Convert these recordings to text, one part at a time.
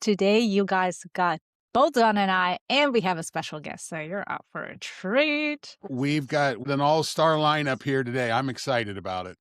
Today, you guys got both Don and I, and we have a special guest, so you're out for a treat. We've got an all-star lineup here today. I'm excited about it.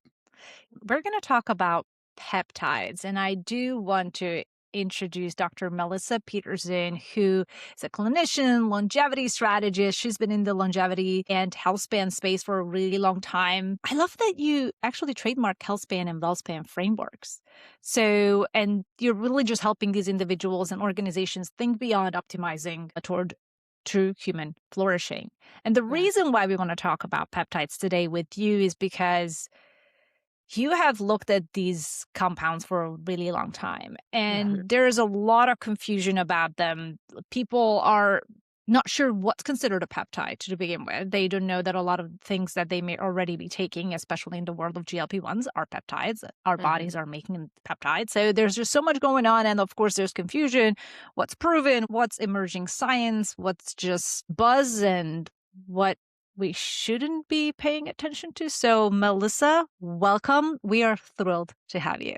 We're going to talk about peptides, and I do want to introduce Dr. Melissa Peterson, who is a clinician, longevity strategist. She's been in the longevity and health span space for a really long time. I love that you actually trademark health span and well span frameworks. So, and you're really just helping these individuals and organizations think beyond optimizing toward true human flourishing. And the Yeah. reason why we want to talk about peptides today with you is because you have looked at these compounds for a really long time, and there's a lot of confusion about them. People are not sure what's considered a peptide to begin with. They don't know that a lot of things that they may already be taking, especially in the world of GLP-1s, are peptides. Our bodies are making peptides. So there's just so much going on. And of course, there's confusion. What's proven, what's emerging science, what's just buzz, and what we shouldn't be paying attention to. So, Melissa, welcome. We are thrilled to have you.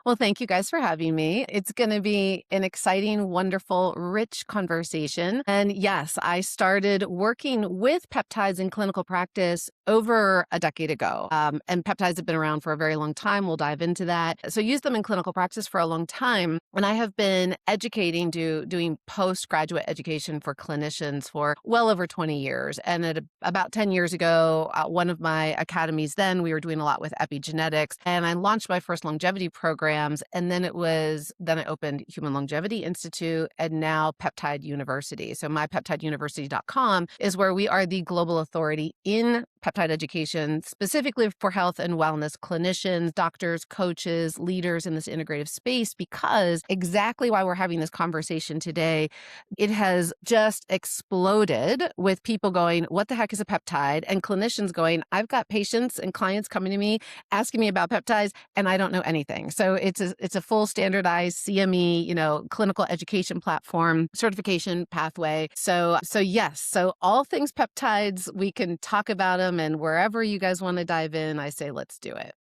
Well, thank you guys for having me. It's going to be an exciting, wonderful, rich conversation. And yes, I started working with peptides in clinical practice over a decade ago. And peptides have been around for a very long time. We'll dive into that. So use them in clinical practice for a long time. And I have been educating, doing postgraduate education for clinicians for well over 20 years. And about 10 years ago, one of my academies then, we were doing a lot with epigenetics. And I launched my first longevity program. And then I opened Human Longevity Institute and now Peptide University. So mypeptideuniversity.com is where we are the global authority in peptide education, specifically for health and wellness clinicians, doctors, coaches, leaders in this integrative space, because exactly why we're having this conversation today, it has just exploded with people going, what the heck is a peptide? And clinicians going, I've got patients and clients coming to me asking me about peptides and I don't know anything. So it's a full standardized CME, clinical education platform, certification pathway. So yes, so all things peptides, we can talk about them, and wherever you guys want to dive in, I say let's do it.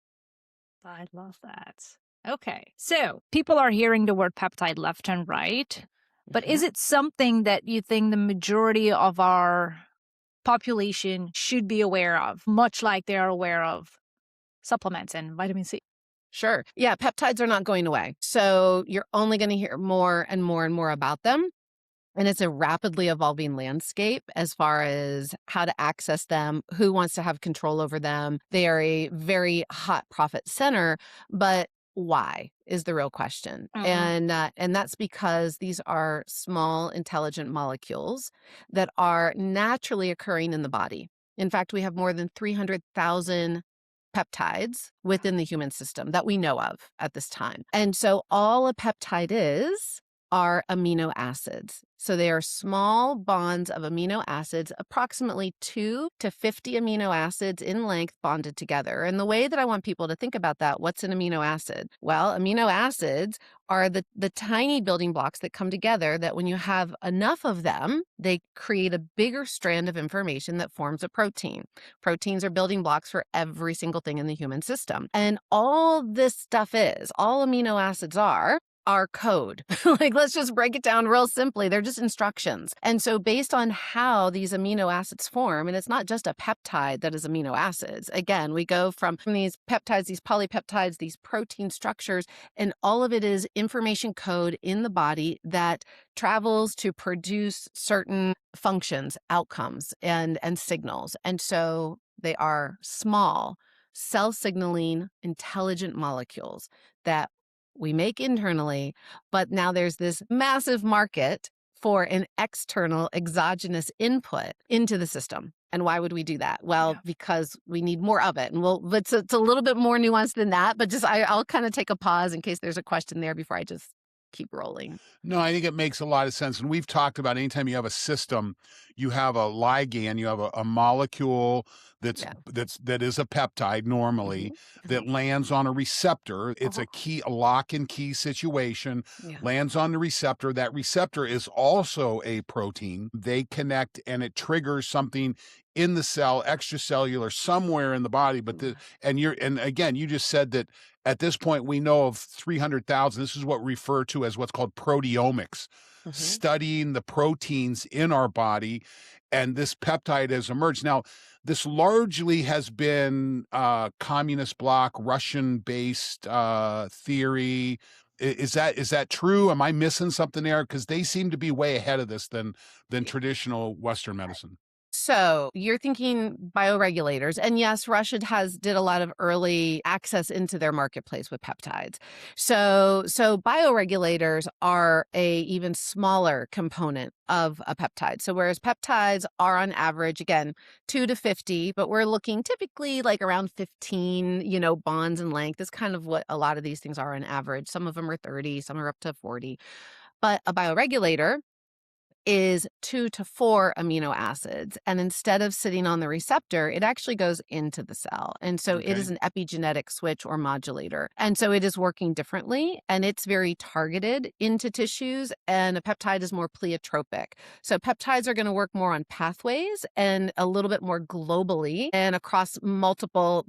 I love that. Okay. So people are hearing the word peptide left and right, but is it something that you think the majority of our population should be aware of, much like they're aware of supplements and vitamin C? Sure. Yeah, peptides are not going away. So you're only going to hear more and more and more about them. And it's a rapidly evolving landscape as far as how to access them, who wants to have control over them. They are a very hot profit center, but why is the real question. And that's because these are small, intelligent molecules that are naturally occurring in the body. In fact, we have more than 300,000 peptides within the human system that we know of at this time. And so all a peptide are amino acids. So they are small bonds of amino acids, approximately 2 to 50 amino acids in length bonded together. And the way that I want people to think about that, what's an amino acid? Well, amino acids are the tiny building blocks that come together that when you have enough of them, they create a bigger strand of information that forms a protein. Proteins are building blocks for every single thing in the human system. And all this stuff all amino acids are code. Let's just break it down real simply. They're just instructions. And so based on how these amino acids form, and it's not just a peptide that is amino acids. Again, we go from these peptides, these polypeptides, these protein structures, and all of it is information code in the body that travels to produce certain functions, outcomes, and signals. And so they are small, cell-signaling, intelligent molecules that we make internally, but now there's this massive market for an external exogenous input into the system. And why would we do that? Well, because we need more of it. And it's a little bit more nuanced than that, but I'll kind of take a pause in case there's a question there before I just keep rolling. No, I think it makes a lot of sense. And we've talked about anytime you have a system, you have a ligand, you have a molecule that is a peptide normally that lands on a receptor. It's a lock and key situation, lands on the receptor. That receptor is also a protein. They connect and it triggers something in the cell, extracellular, somewhere in the body. But again, you just said that At this point, we know of 300,000. This is what we refer to as what's called proteomics, Hmm. studying the proteins in our body, and this peptide has emerged. Now, this largely has been communist bloc, Russian-based theory. Is that true? Am I missing something there? Because they seem to be way ahead of this than traditional Western medicine. So you're thinking bioregulators, and yes, Russia did a lot of early access into their marketplace with peptides. So bioregulators are a even smaller component of a peptide. So whereas peptides are on average, again, 2 to 50, but we're looking typically like around 15, bonds in length is kind of what a lot of these things are on average. Some of them are 30, some are up to 40. But a bioregulator is 2 to 4 amino acids. And instead of sitting on the receptor, it actually goes into the cell. And so it is Okay. an epigenetic switch or modulator. And so it is working differently and it's very targeted into tissues. And a peptide is more pleiotropic. So peptides are going to work more on pathways and a little bit more globally and across multiple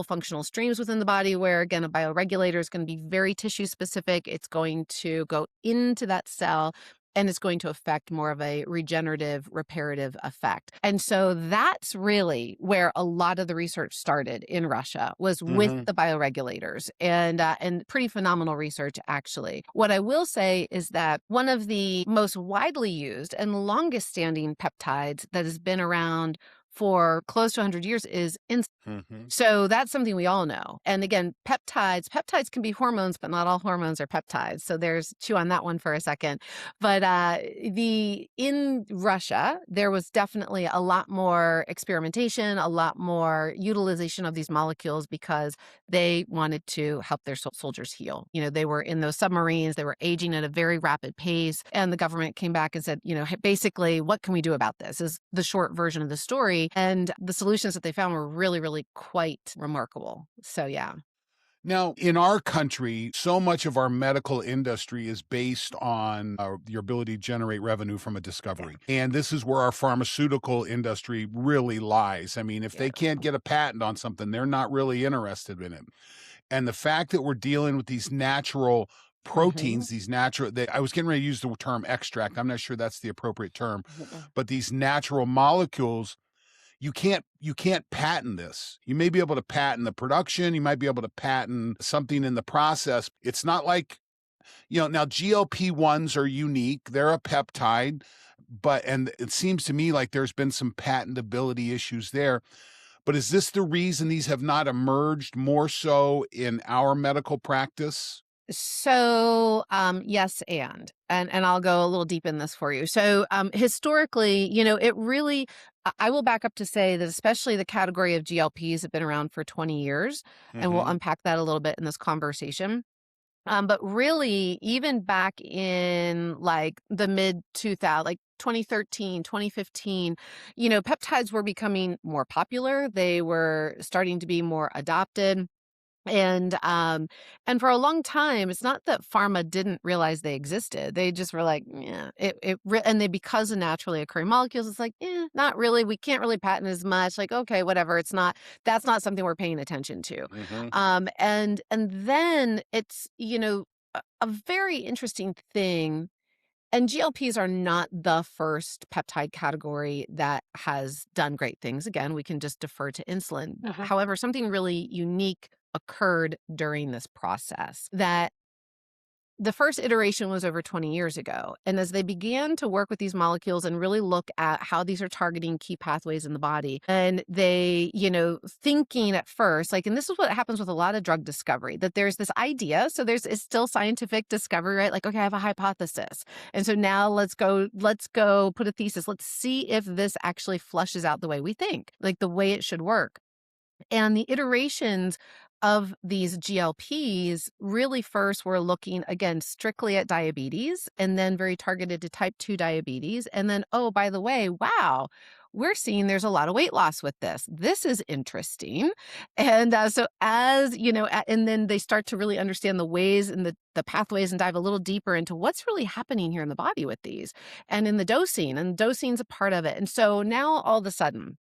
functional streams within the body, where again, a bioregulator is going to be very tissue specific. It's going to go into that cell and it's going to affect more of a regenerative, reparative effect. And so that's really where a lot of the research started in Russia, was with Hmm. the bioregulators, and pretty phenomenal research, actually. What I will say is that one of the most widely used and longest standing peptides that has been around for close to 100 years is insulin. Hmm. So that's something we all know. And again, peptides can be hormones, but not all hormones are peptides. So there's chew on that one for a second. But in Russia, there was definitely a lot more experimentation, a lot more utilization of these molecules because they wanted to help their soldiers heal. They were in those submarines, they were aging at a very rapid pace, and the government came back and said, "Hey, basically, what can we do about this?" Is the short version of the story. And the solutions that they found were really, really quite remarkable. So yeah. Now, in our country, so much of our medical industry is based on your ability to generate revenue from a Yeah. discovery. And this is where our pharmaceutical industry really lies. I mean, if Yeah. they can't get a patent on something, they're not really interested in it. And the fact that we're dealing with these natural Hmm. proteins, I was getting ready to use the term extract. I'm not sure that's the appropriate term, but these natural molecules, you can't patent this. You may be able to patent the production, you might be able to patent something in the process. It's not like, now GLP-1s are unique. They're a peptide, and it seems to me like there's been some patentability issues there. But is this the reason these have not emerged more so in our medical practice? So, yes, and I'll go a little deep in this for you. So, historically, it really, I will back up to say that especially the category of GLPs have been around for 20 years, and we'll Mhm. unpack that a little bit in this conversation. But really, even back in like the mid 2000, like 2013, 2015, peptides were becoming more popular. They were starting to be more adopted. And for a long time, it's not that pharma didn't realize they existed. They just were like, yeah, and they, because of naturally occurring molecules, it's like, not really. We can't really patent as much. Like, okay, whatever. That's not something we're paying attention to. Mhm. And then it's, a very interesting thing. And GLPs are not the first peptide category that has done great things. Again, we can just defer to insulin. Mhm. However, something really unique occurred during this process, that the first iteration was over 20 years ago. And as they began to work with these molecules and really look at how these are targeting key pathways in the body, and they, thinking at first, like, and this is what happens with a lot of drug discovery, that there's this idea. So it's still scientific discovery, right? Like, okay, I have a hypothesis. And so now let's go put a thesis. Let's see if this actually flushes out the way we think, like the way it should work. And the iterations of these GLPs really first were looking, again, strictly at diabetes, and then very targeted to type 2 diabetes. And then, oh, by the way, wow, we're seeing there's a lot of weight loss with this. This is interesting. And so and then they start to really understand the ways and the pathways and dive a little deeper into what's really happening here in the body with these and in the dosing. And dosing's a part of it. And so now all of a sudden,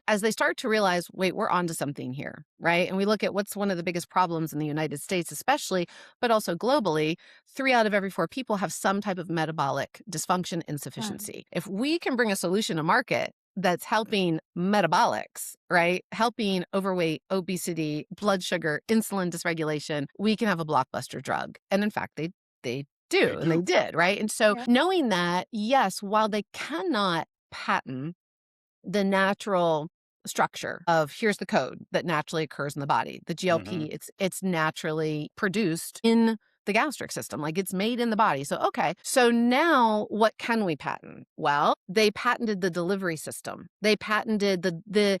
as they start to realize, wait, we're onto something here, right? And we look at what's one of the biggest problems in the United States, especially, but also globally, 3 out of every 4 people have some type of metabolic dysfunction insufficiency. If we can bring a solution to market that's helping metabolics, right? Helping overweight, obesity, blood sugar, insulin dysregulation, we can have a blockbuster drug. And in fact, they do, and they did, right? And so knowing that, yes, while they cannot patent the natural structure of here's the code that naturally occurs in the body. The GLP, it's naturally produced in the gastric system, like it's made in the body. So, okay. So now what can we patent? Well, they patented the delivery system. They patented the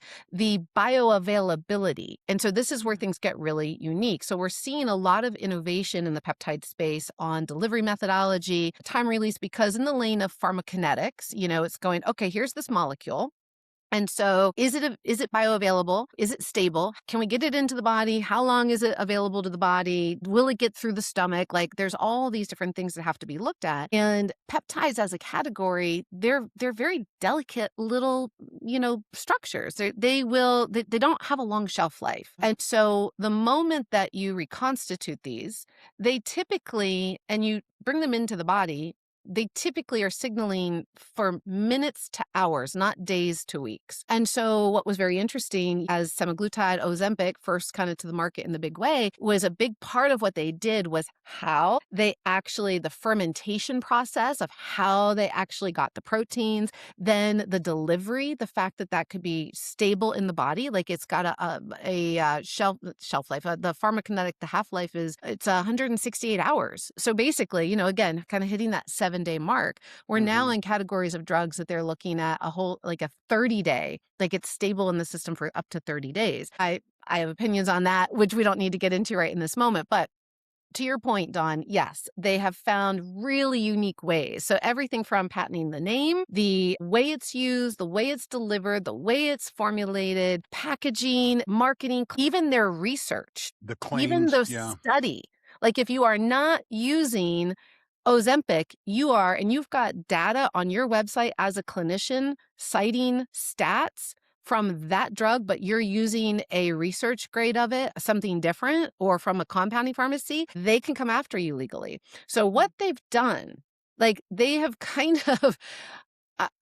bioavailability. And so this is where things get really unique. So we're seeing a lot of innovation in the peptide space on delivery methodology, time release, because in the lane of pharmacokinetics, it's going, okay, here's this molecule. And so is it bioavailable? Is it stable? Can we get it into the body? How long is it available to the body? Will it get through the stomach? Like there's all these different things that have to be looked at. And peptides as a category, they're very delicate little, structures. They don't have a long shelf life. And so the moment that you reconstitute these, they typically, and you bring them into the body, they typically are signaling for minutes to hours, not days to weeks. And so what was very interesting as semaglutide, Ozempic first kind of to the market in the big way, was a big part of what they did was how they actually, the fermentation process of how they actually got the proteins, then the delivery, the fact that could be stable in the body, like it's got a shelf life. The pharmacokinetic, the half-life it's 168 hours. So basically, again, kind of hitting that 7-day mark. We're now in categories of drugs that they're looking at a whole, like a 30-day, like it's stable in the system for up to 30 days. I have opinions on that, which we don't need to get into right in this moment. But to your point, Dawn, yes, they have found really unique ways. So everything from patenting the name, the way it's used, the way it's delivered, the way it's formulated, packaging, marketing, even their research, the claims, even the study. Like if you are not using Ozempic, and you've got data on your website as a clinician citing stats from that drug, but you're using a research grade of it, something different, or from a compounding pharmacy, they can come after you legally. So what they've done, like they have kind of,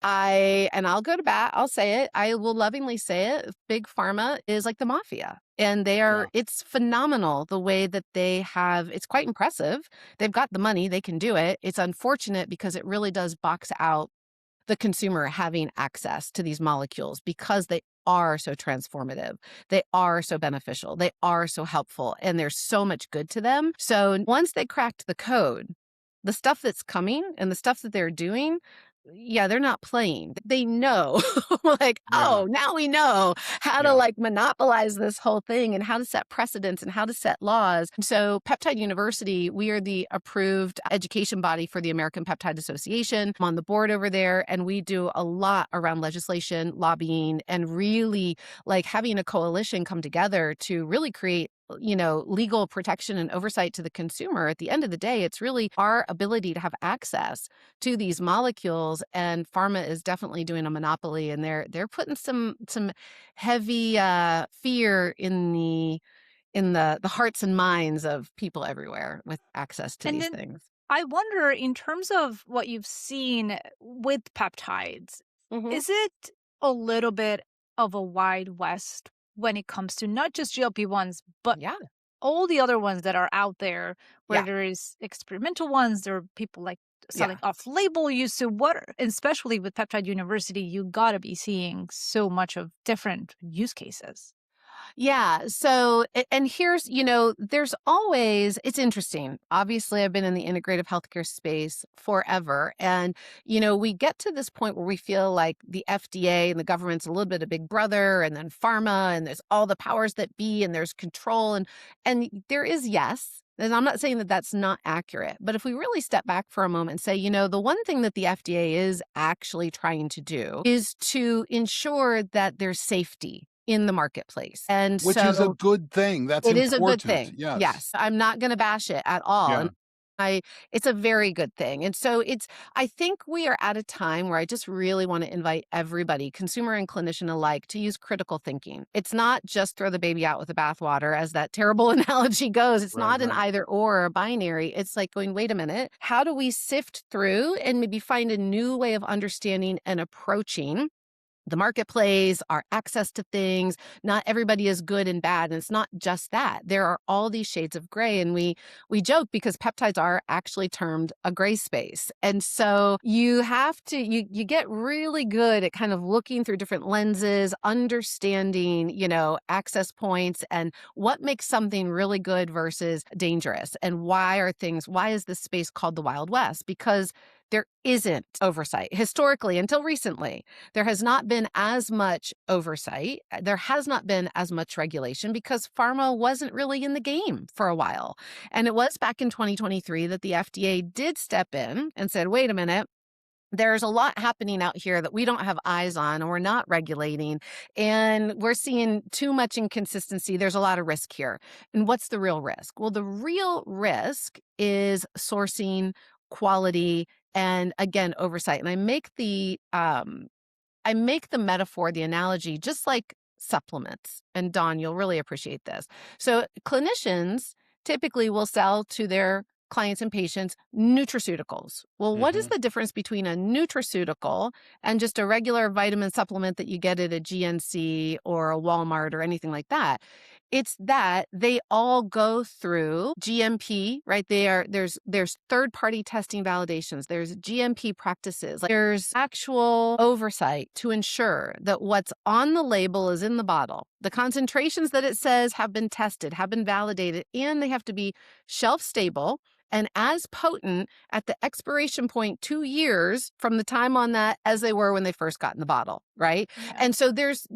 and I'll go to bat, I'll say it, I will lovingly say it, Big Pharma is like the mafia. And it's phenomenal the way that they have, it's quite impressive. They've got the money, they can do it. It's unfortunate because it really does box out the consumer having access to these molecules because they are so transformative. They are so beneficial. They are so helpful. And there's so much good to them. So once they cracked the code, the stuff that's coming and the stuff that they're doing, they're not playing. They know, oh, now we know how to monopolize this whole thing and how to set precedents and how to set laws. So Peptide University, we are the approved education body for the American Peptide Association. I'm on the board over there, and we do a lot around legislation, lobbying, and really having a coalition come together to really create legal protection and oversight to the consumer. At the end of the day, it's really our ability to have access to these molecules, and pharma is definitely doing a monopoly, and they're putting some heavy fear in the hearts and minds of people everywhere with access to these things. I wonder, in terms of what you've seen with peptides, is it a little bit of a Wild West when it comes to not just GLP-1s, but all the other ones that are out there, where there is experimental ones, there are people selling off-label use. So especially with Peptide University, you got to be seeing so much of different use cases. Yeah. So, and here's, there's always, it's interesting. Obviously, I've been in the integrative healthcare space forever. And, we get to this point where we feel like the FDA and the government's a little bit of big brother, and then pharma, and there's all the powers that be, and there's control. And there is, yes. And I'm not saying that that's not accurate, but if we really step back for a moment and say, the one thing that the FDA is actually trying to do is to ensure that there's safety in the marketplace. And which is a good thing. That's it important. Is a good thing. Yes. Yes. I'm not going to bash it at all. Yeah. And It's a very good thing. And so I think we are at a time where I just really want to invite everybody, consumer and clinician alike, to use critical thinking. It's not just throw the baby out with the bathwater, as that terrible analogy goes. It's Right, not an right. either or binary. It's like going, wait a minute, how do we sift through and maybe find a new way of understanding and approaching the marketplace, our access to things? Not everybody is good and bad, and it's not just that. There are all these shades of gray, and we joke because peptides are actually termed a gray space. And so you have to you get really good at kind of looking through different lenses, understanding, access points and what makes something really good versus dangerous. And why is this space called the Wild West? Because there isn't oversight historically until recently. There has not been as much oversight. There has not been as much regulation because pharma wasn't really in the game for a while. And it was back in 2023 that the FDA did step in and said, wait a minute, there's a lot happening out here that we don't have eyes on and we're not regulating, and we're seeing too much inconsistency. There's a lot of risk here. And what's the real risk? Well, the real risk is sourcing, quality, and again, oversight. And I make the metaphor, the analogy, just like supplements. And Dawn, you'll really appreciate this. So clinicians typically will sell to their clients and patients nutraceuticals. Well, what is the difference between a nutraceutical and just a regular vitamin supplement that you get at a GNC or a Walmart or anything like that? It's that they all go through GMP, right? There's third-party testing validations, there's GMP practices, there's actual oversight to ensure that what's on the label is in the bottle. The concentrations that it says have been tested, have been validated, and they have to be shelf stable and as potent at the expiration point 2 years from the time on that as they were when they first got in the bottle, right? Yeah. And so there's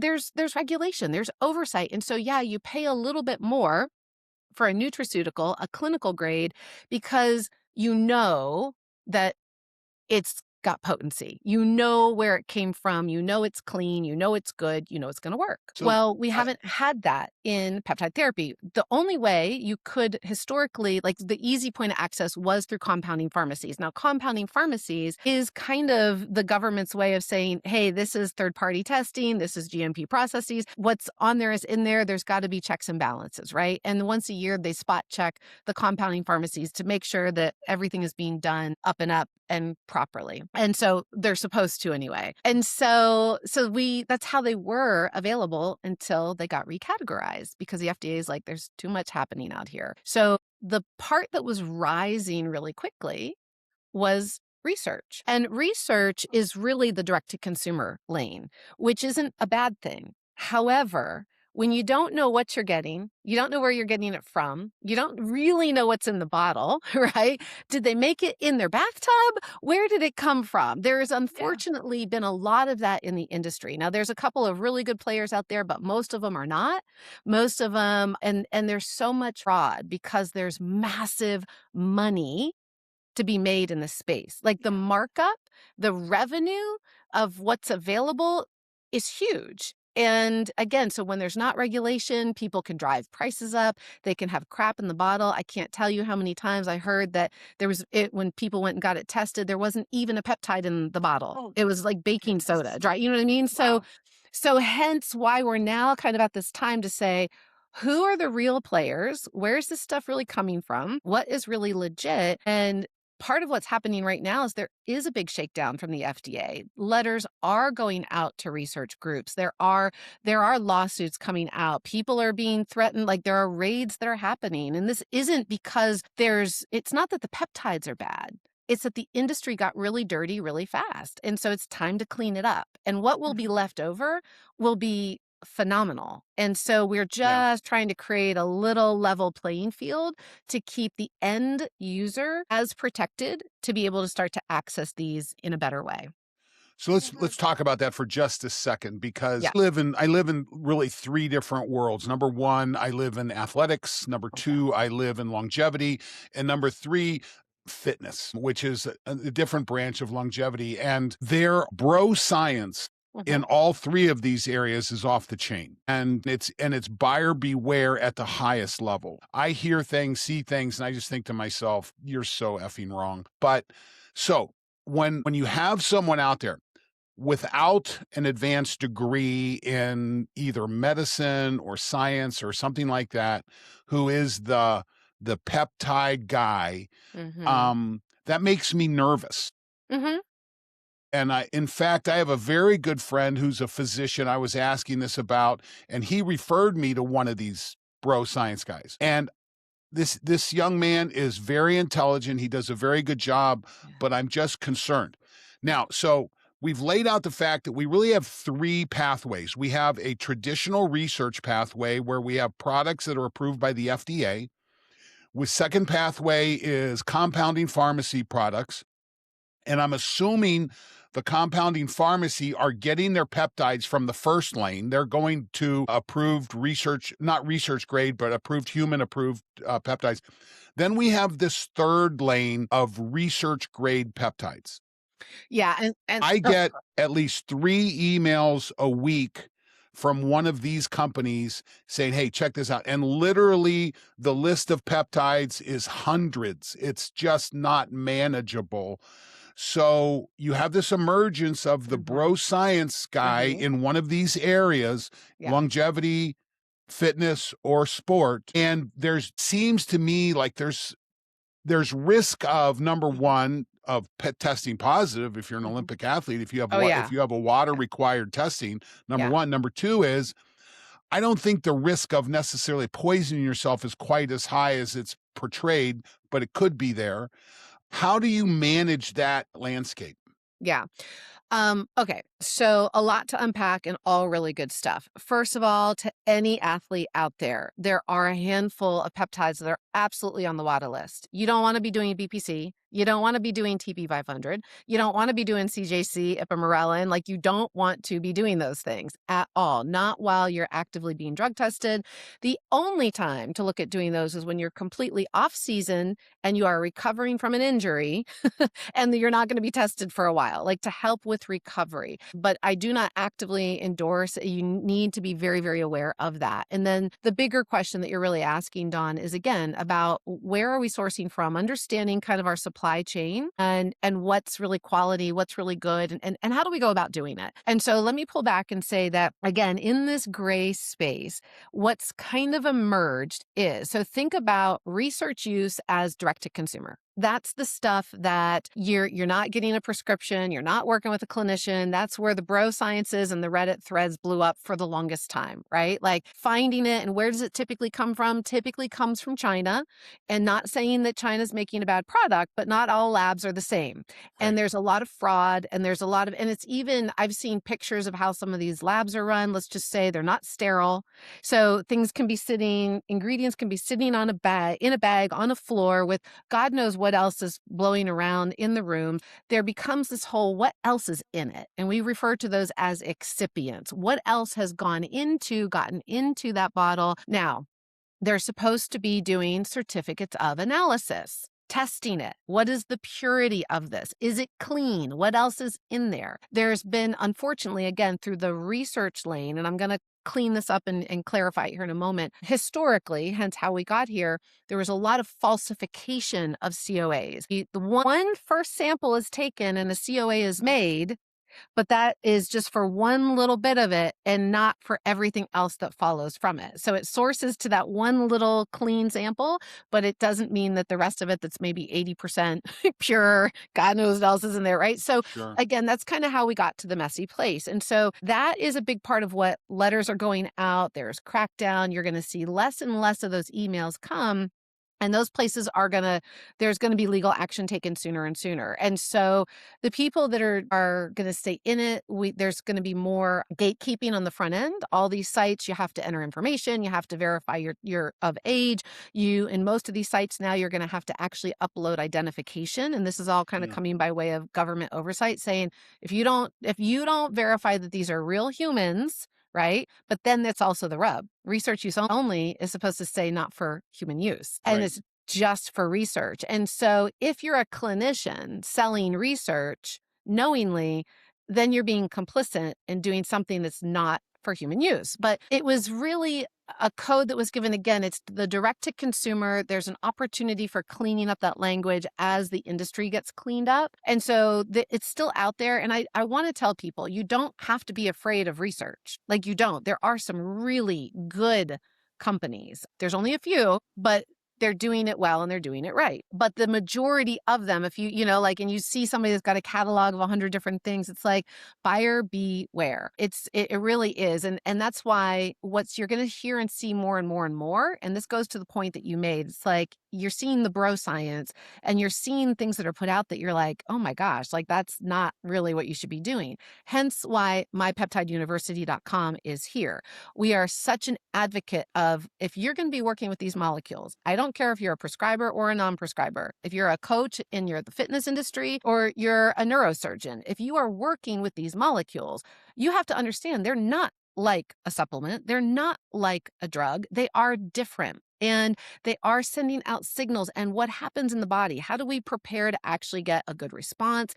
regulation, there's oversight. And so, yeah, you pay a little bit more for a nutraceutical, a clinical grade, because you know that it's got potency. You know where it came from. You know it's clean. You know it's good. You know it's going to work. So, well, we haven't had that in peptide therapy. The only way you could historically, like the easy point of access was through compounding pharmacies. Now, compounding pharmacies is kind of the government's way of saying, hey, this is third-party testing. This is GMP processes. What's on there is in there. There's got to be checks and balances, right? And once a year, they spot check the compounding pharmacies to make sure that everything is being done up and up and properly. And so they're supposed to anyway. And so that's how they were available until they got recategorized because the FDA is like, there's too much happening out here. So the part that was rising really quickly was research. And research is really the direct-to-consumer lane, which isn't a bad thing. However, when you don't know what you're getting, you don't know where you're getting it from, you don't really know what's in the bottle, right? Did they make it in their bathtub? Where did it come from? There has unfortunately been a lot of that in the industry. Now, there's a couple of really good players out there, but most of them are not. Most of them, and there's so much fraud because there's massive money to be made in the space. Like the markup, the revenue of what's available is huge. And again, so when there's not regulation, people can drive prices up. They can have crap in the bottle. I can't tell you how many times I heard that when people went and got it tested, there wasn't even a peptide in the bottle. Oh, it was like baking soda, dry. You know what I mean? wow. So hence why we're now kind of at this time to say, who are the real players? Where's this stuff really coming from? What is really legit? And part of what's happening right now is there is a big shakedown from the FDA. Letters are going out to research groups. There are lawsuits coming out. People are being threatened. Like there are raids that are happening. And this isn't because it's not that the peptides are bad. It's that the industry got really dirty really fast. And so it's time to clean it up. And what will be left over will be phenomenal. And so we're just trying to create a little level playing field to keep the end user as protected to be able to start to access these in a better way. So let's talk about that for just a second because Yeah. I live in really three different worlds. Number one, I live in athletics. Number two, I live in longevity. And number three, fitness, which is a different branch of longevity. And their bro science in all three of these areas is off the chain, and it's buyer beware at the highest level. I hear things, see things, and I just think to myself, you're so effing wrong. But so when you have someone out there without an advanced degree in either medicine or science or something like that, who is the peptide guy, that makes me nervous. And in fact, I have a very good friend who's a physician I was asking this about, and he referred me to one of these bro science guys. And this young man is very intelligent. He does a very good job, but I'm just concerned. Now, so we've laid out the fact that we really have three pathways. We have a traditional research pathway where we have products that are approved by the FDA. With second pathway is compounding pharmacy products. And I'm assuming the compounding pharmacy are getting their peptides from the first lane. They're going to approved research, not research grade, but approved human approved peptides. Then we have this third lane of research grade peptides. Yeah. And I get at least 3 emails a week from one of these companies saying, hey, check this out. And literally the list of peptides is hundreds. It's just not manageable. So you have this emergence of the bro science guy in one of these areas, longevity, fitness, or sport. And seems to me like there's risk of, number one, of testing positive if you're an Olympic athlete, if you have if you have a water required testing, number one. Number two is, I don't think the risk of necessarily poisoning yourself is quite as high as it's portrayed, but it could be there. How do you manage that landscape? Yeah. Okay. So a lot to unpack and all really good stuff. First of all, to any athlete out there are a handful of peptides that are absolutely on the WADA list. You don't want to be doing BPC. You don't want to be doing TP500. You don't want to be doing CJC, ipamorelin. Like, you don't want to be doing those things at all, not while you're actively being drug tested. The only time to look at doing those is when you're completely off season and you are recovering from an injury and you're not going to be tested for a while, like to help with recovery. But I do not actively endorse. You need to be very, very aware of that. And then the bigger question that you're really asking, Dawn, is again about where are we sourcing from, understanding kind of our supply chain and what's really quality, what's really good, and how do we go about doing it. And so let me pull back and say that, again, in this gray space, what's kind of emerged is, so think about research use as direct to consumer. That's the stuff that you're not getting a prescription, you're not working with a clinician. That's where the bro sciences and the Reddit threads blew up for the longest time, right? Like, finding it, and where does it typically come from? Typically comes from China. And not saying that China's making a bad product, but not all labs are the same. And there's a lot of fraud, and there's a lot of, and it's even, I've seen pictures of how some of these labs are run. Let's just say they're not sterile. So things can be ingredients can be sitting on in a bag on a floor with God knows what else is blowing around in the room. There becomes this whole, what else is in it? And we refer to those as excipients. What else has gotten into that bottle? Now, they're supposed to be doing certificates of analysis, testing it. What is the purity of this? Is it clean? What else is in there? There's been, unfortunately, again, through the research lane, and I'm going to clean this up and clarify it here in a moment. Historically, hence how we got here, there was a lot of falsification of COAs. The one first sample is taken and a COA is made, but that is just for one little bit of it and not for everything else that follows from it. So it sources to that one little clean sample, but it doesn't mean that the rest of it that's maybe 80% pure, God knows what else is in there, right? So again, that's kind of how we got to the messy place. And so that is a big part of what letters are going out. There's crackdown. You're going to see less and less of those emails come. And those places there's going to be legal action taken sooner and sooner. And so the people that are going to stay in it, there's going to be more gatekeeping on the front end. All these sites, you have to enter information, you have to verify you're of age. In most of these sites now, you're going to have to actually upload identification. And this is all kind of coming by way of government oversight, saying if you don't verify that these are real humans, right? But then that's also the rub. Research use only is supposed to say not for human use. And it's just for research. And so if you're a clinician selling research knowingly, then you're being complicit in doing something that's not for human use. But it was really a code that was given. Again, it's the direct to consumer. There's an opportunity for cleaning up that language as the industry gets cleaned up. And so it's still out there. And I want to tell people, you don't have to be afraid of research. Like, you don't. There are some really good companies. There's only a few, but they're doing it well and they're doing it right. But the majority of them, if like, and you see somebody that's got a catalog of 100 different things, it's like, buyer beware. It really is. And that's why you're going to hear and see more and more and more. And this goes to the point that you made. It's like, you're seeing the bro science and you're seeing things that are put out that you're like, oh my gosh, like, that's not really what you should be doing. Hence why mypeptideuniversity.com is here. We are such an advocate of, if you're going to be working with these molecules, I don't care if you're a prescriber or a non-prescriber, if you're a coach and you're the fitness industry or you're a neurosurgeon, if you are working with these molecules, you have to understand they're not like a supplement. They're not like a drug. They are different. And they are sending out signals. And what happens in the body? How do we prepare to actually get a good response?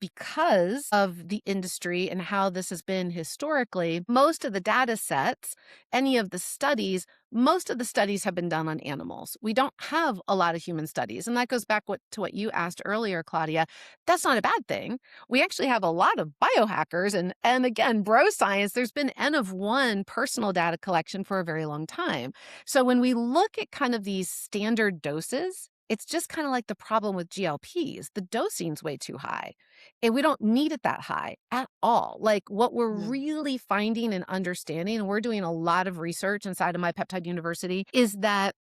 Because of the industry and how this has been historically, most of the data sets, most of the studies have been done on animals. We don't have a lot of human studies. And that goes back to what you asked earlier, Klaudia. That's not a bad thing. We actually have a lot of biohackers. And again, bro science, there's been N of 1 personal data collection for a very long time. So when we look at kind of these standard doses, it's just kind of like the problem with GLPs. The dosing's way too high. And we don't need it that high at all. Like, what we're really finding and understanding, and we're doing a lot of research inside of My Peptide University, is that,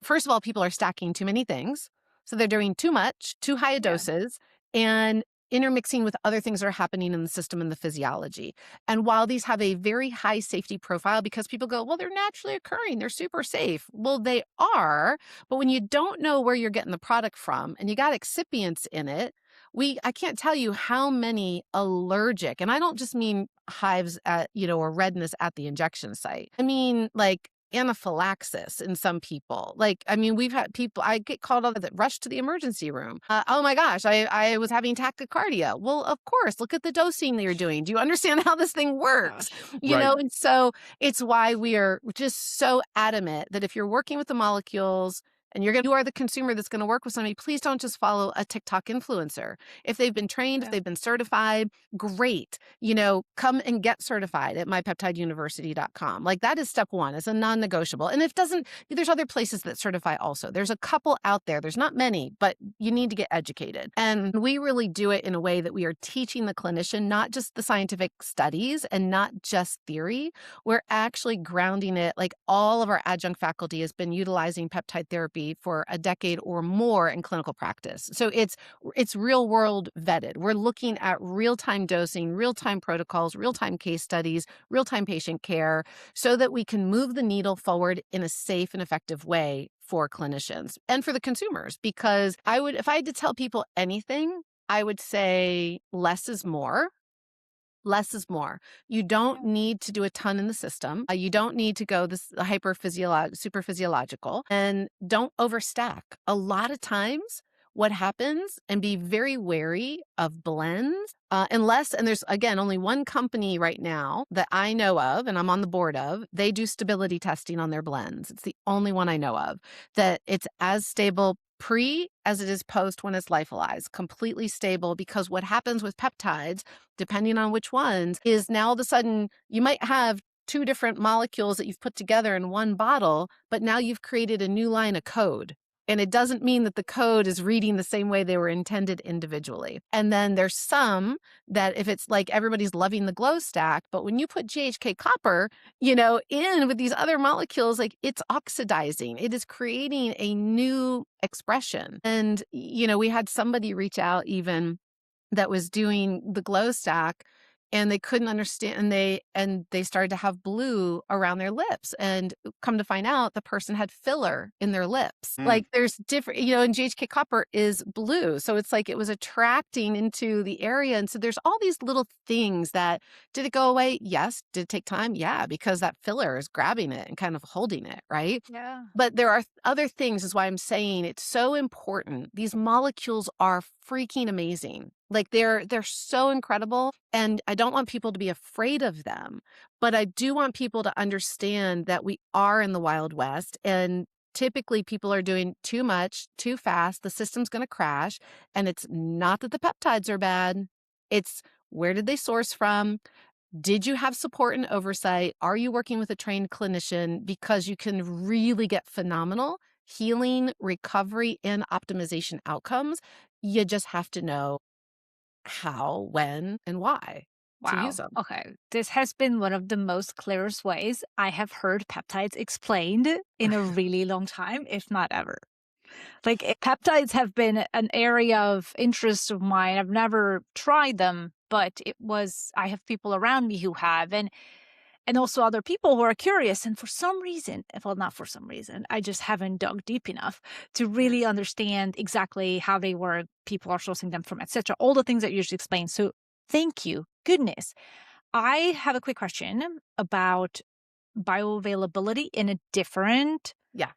first of all, people are stacking too many things. So they're doing too much, too high doses, and intermixing with other things that are happening in the system and the physiology. And while these have a very high safety profile, because people go, well, they're naturally occurring, they're super safe. Well, they are, but when you don't know where you're getting the product from and you got excipients in it, I can't tell you how many allergic, and I don't just mean hives or redness at the injection site. I mean, like, anaphylaxis in some people. Like, I mean, we've had people, I get called up that rush to the emergency room. Oh my gosh, I was having tachycardia. Well, of course, look at the dosing that you're doing. Do you understand how this thing works? And so it's why we are just so adamant that if you're working with the molecules and you are the consumer that's going to work with somebody, please don't just follow a TikTok influencer. If they've been trained, if they've been certified, great. Come and get certified at mypeptideuniversity.com. Like, that is step 1. It's a non-negotiable. And there's other places that certify also. There's a couple out there. There's not many, but you need to get educated. And we really do it in a way that we are teaching the clinician, not just the scientific studies and not just theory. We're actually grounding it. Like, all of our adjunct faculty has been utilizing peptide therapy for a decade or more in clinical practice. So it's real world vetted. We're looking at real-time dosing, real-time protocols, real-time case studies, real-time patient care, so that we can move the needle forward in a safe and effective way for clinicians and for the consumers. Because if I had to tell people anything, I would say less is more. Less is more. You don't need to do a ton in the system. You don't need to go this super physiological, and don't overstack. A lot of times what happens, and be very wary of blends, and there's, again, only one company right now that I know of, and I'm on the board of, they do stability testing on their blends. It's the only one I know of that it's as stable pre as it is post when it's lyophilized, completely stable. Because what happens with peptides, depending on which ones, is now all of a sudden you might have 2 different molecules that you've put together in one bottle, but now you've created a new line of code. And it doesn't mean that the code is reading the same way they were intended individually. And then there's some that, if it's like everybody's loving the glow stack, but when you put GHK copper, in with these other molecules, like, it's oxidizing. It is creating a new expression. And, we had somebody reach out even that was doing the glow stack, and they couldn't understand, and they started to have blue around their lips, and come to find out the person had filler in their lips. Like, there's different, and GHK copper is blue. So it's like it was attracting into the area. And so there's all these little things that, did it go away? Yes. Did it take time? Yeah, because that filler is grabbing it and kind of holding it, right? Yeah. But there are other things, is why I'm saying it's so important. These molecules are freaking amazing. Like they're so incredible, and I don't want people to be afraid of them, but I do want people to understand that we are in the Wild West, and typically people are doing too much, too fast. The system's going to crash, and it's not that the peptides are bad. It's where did they source from? Did you have support and oversight? Are you working with a trained clinician? Because you can really get phenomenal healing, recovery, and optimization outcomes. You just have to know how, when, and why to use Wow. them. Okay. This has been one of the most clearest ways I have heard peptides explained in a really long time, if not ever. Like peptides have been an area of interest of mine. I've never tried them, but I have people around me who have, and also other people who are curious. And for some reason, well, not for some reason, I just haven't dug deep enough to really understand exactly how they work, people are sourcing them from, etc. All the things that you just explained. So thank you. Goodness. I have a quick question about bioavailability in a different Yeah.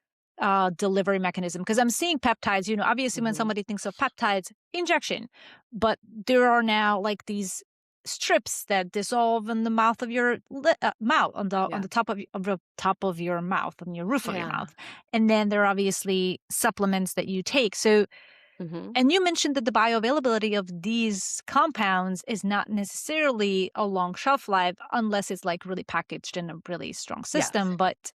delivery mechanism, because I'm seeing peptides, obviously when Mhm. somebody thinks of peptides, injection, but there are now like these strips that dissolve in the mouth of your mouth, on Yeah. the top of your mouth, on your roof of your Yeah. mouth, and then there are obviously supplements that you take. So, Mhm. and you mentioned that the bioavailability of these compounds is not necessarily a long shelf life unless it's like really packaged in a really strong Yes. system, but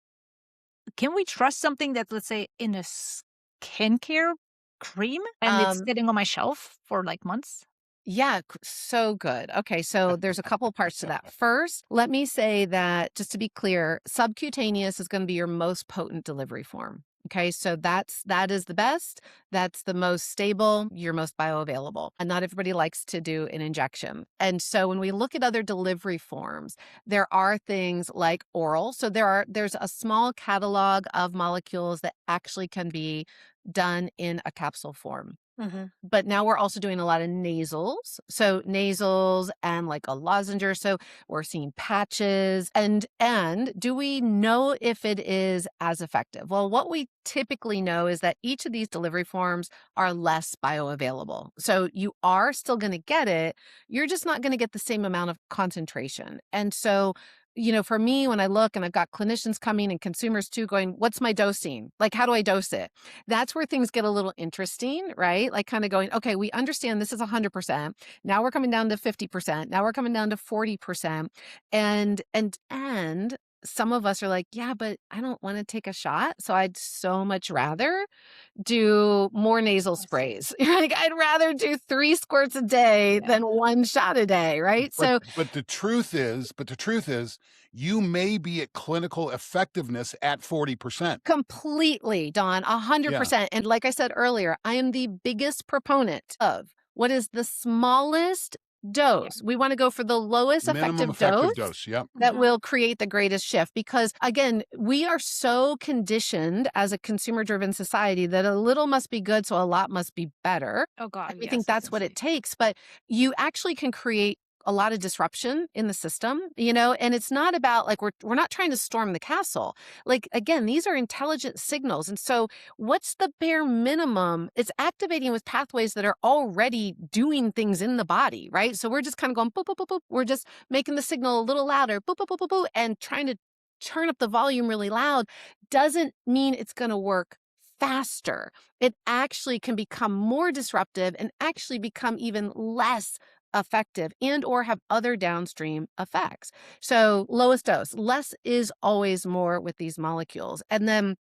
can we trust something that's, let's say, in a skincare cream and it's Um, sitting on my shelf for like months? Yeah, so good. Okay, so there's a couple parts to that. First, let me say that just to be clear, subcutaneous is going to be your most potent delivery form. Okay, so that is the best. That's the most stable, your most bioavailable. And not everybody likes to do an injection. And so when we look at other delivery forms, there are things like oral. So there's a small catalog of molecules that actually can be done in a capsule form. Hmm. But now we're also doing a lot of nasals. So nasals and like a lozenge. So we're seeing patches. And do we know if it is as effective? Well, what we typically know is that each of these delivery forms are less bioavailable. So you are still going to get it. You're just not going to get the same amount of concentration. And so for me, when I look and I've got clinicians coming and consumers too going, what's my dosing? Like, how do I dose it? That's where things get a little interesting, right? Like kind of going, okay, we understand this is 100%. Now we're coming down to 50%. Now we're coming down to 40%. And some of us are like, yeah, but I don't want to take a shot. So I'd so much rather do more nasal sprays. Like I'd rather do 3 squirts a day Yeah. than 1 shot a day, right? But So the truth is, you may be at clinical effectiveness at 40%. completely, Dawn, Yeah, 100%. And like I said earlier, I am the biggest proponent of what is the smallest Yeah. dose. We want to go for the lowest minimum effective effective dose dose. Yep. that Mhm. will create the greatest shift. Because again, we are so conditioned as a consumer driven society that a little must be good, so a lot must be better. Oh And God, we think yes, that's what it essentially. takes. But you actually can create a lot of disruption in the system, and it's not about like we're not trying to storm the castle. Like again, these are intelligent signals. And so what's the bare minimum? It's activating with pathways that are already doing things in the body, right? So we're just kind of going boop, boop, boop, boop. We're just making the signal a little louder, boop, boop, boop, boop, boop, and trying to turn up the volume really loud doesn't mean it's going to work faster. It actually can become more disruptive and actually become even less effective and or have other downstream effects. So lowest dose, less is always more with these molecules. And then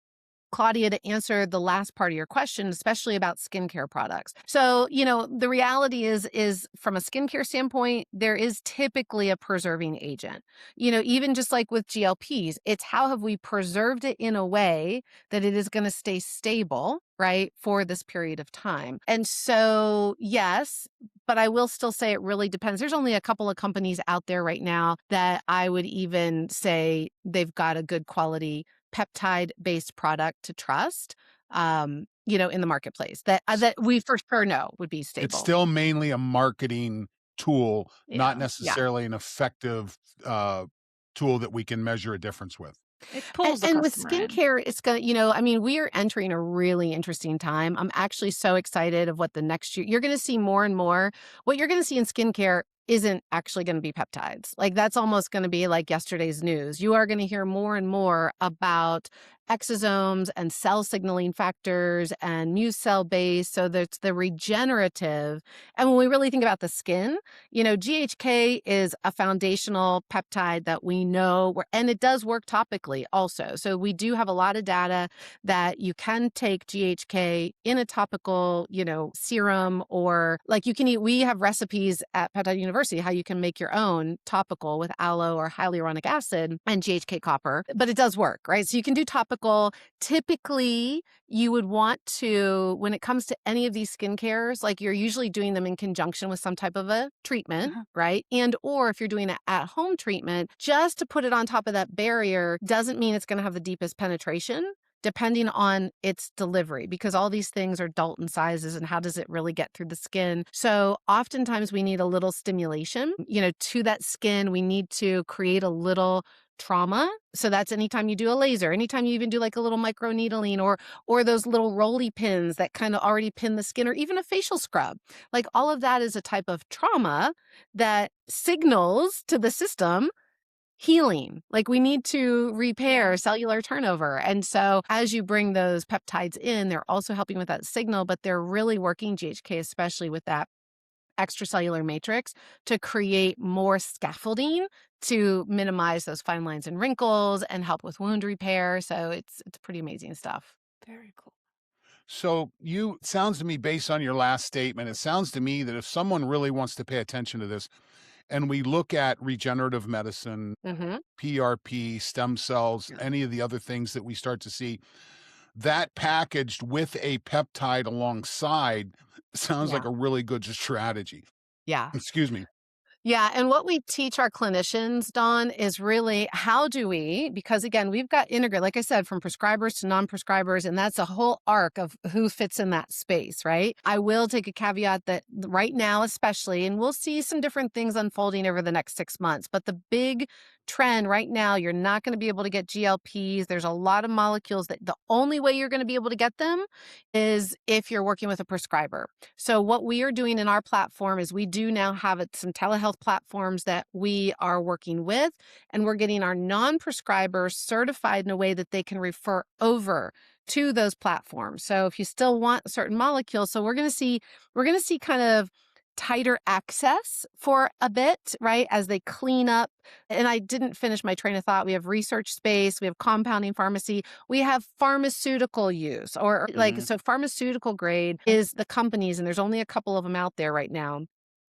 Klaudia, to answer the last part of your question, especially about skincare products. So, the reality is from a skincare standpoint, there is typically a preserving agent. Even just like with GLPs, it's how have we preserved it in a way that it is going to stay stable, right, for this period of time. And so, yes, but I will still say it really depends. There's only a couple of companies out there right now that I would even say they've got a good quality peptide-based product to trust, in the marketplace that we for sure know would be It's stable. still mainly a marketing tool, not Yeah. Yeah. necessarily an effective tool that we can measure a difference with. It And, pulls the and with customer in. skincare, it's going to, I mean, we are entering a really interesting time. I'm actually so excited of what the next year, you're going to see more and more. What you're going to see in skincare isn't actually going to be peptides. Like that's almost going to be like yesterday's news. You are going to hear more and more about exosomes and cell signaling factors and muse cell base. So that's the regenerative. And when we really think about the skin, GHK is a foundational peptide that we know, and it does work topically also. So we do have a lot of data that you can take GHK in a topical, serum, or like you can eat. We have recipes at Peptide University how you can make your own topical with aloe or hyaluronic acid and GHK copper, but it does work, right? So you can do topical. Typically, you would want to, when it comes to any of these skincares, like you're usually doing them in conjunction with some type of a treatment, right? And or if you're doing an at-home treatment, just to put it on top of that barrier doesn't mean it's going to have the deepest penetration, depending on its delivery, because all these things are Dalton sizes and how does it really get through the skin. So oftentimes we need a little stimulation, to that skin. We need to create a little trauma. So that's anytime you do a laser, anytime you even do like a little microneedling or those little roly pins that kind of already pin the skin, or even a facial scrub. Like all of that is a type of trauma that signals to the system healing. Like we need to repair cellular turnover. And so as you bring those peptides in, they're also helping with that signal, but they're really working, GHK especially, with that extracellular matrix to create more scaffolding to minimize those fine lines and wrinkles and help with wound repair. So it's pretty amazing stuff. Very cool. So sounds to me, based on your last statement, it sounds to me that if someone really wants to pay attention to this, and we look at regenerative medicine, Mm-hmm. PRP, stem cells, any of the other things that we start to see, that packaged with a peptide alongside sounds like Yeah. a really good strategy. Yeah. Excuse me. Yeah. And what we teach our clinicians, Dawn, is really how do we, because again, we've got integrate, like I said, from prescribers to non-prescribers, and that's a whole arc of who fits in that space, right? I will take a caveat that right now, especially, and we'll see some different things unfolding over the next 6 months, but the big trend right now, you're not going to be able to get GLPs. There's a lot of molecules that the only way you're going to be able to get them is if you're working with a prescriber. So what we are doing in our platform is we do now have some telehealth platforms that we are working with, and we're getting our non-prescribers certified in a way that they can refer over to those platforms. So if you still want certain molecules, so we're going to see kind of tighter access for a bit, right? As they clean up. And I didn't finish my train of thought. We have research space, we have compounding pharmacy, we have pharmaceutical use, or like, so pharmaceutical grade is the companies, and there's only a couple of them out there right now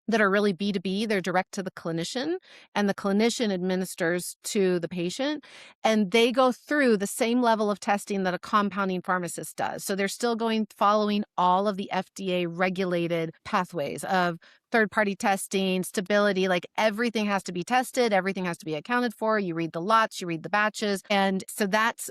that are really B2B. They're direct to the clinician, and the clinician administers to the patient, and they go through the same level of testing that a compounding pharmacist does. So they're still following all of the FDA regulated pathways of third-party testing, stability, like everything has to be tested, everything has to be accounted for. You read the lots, you read the batches. And so that's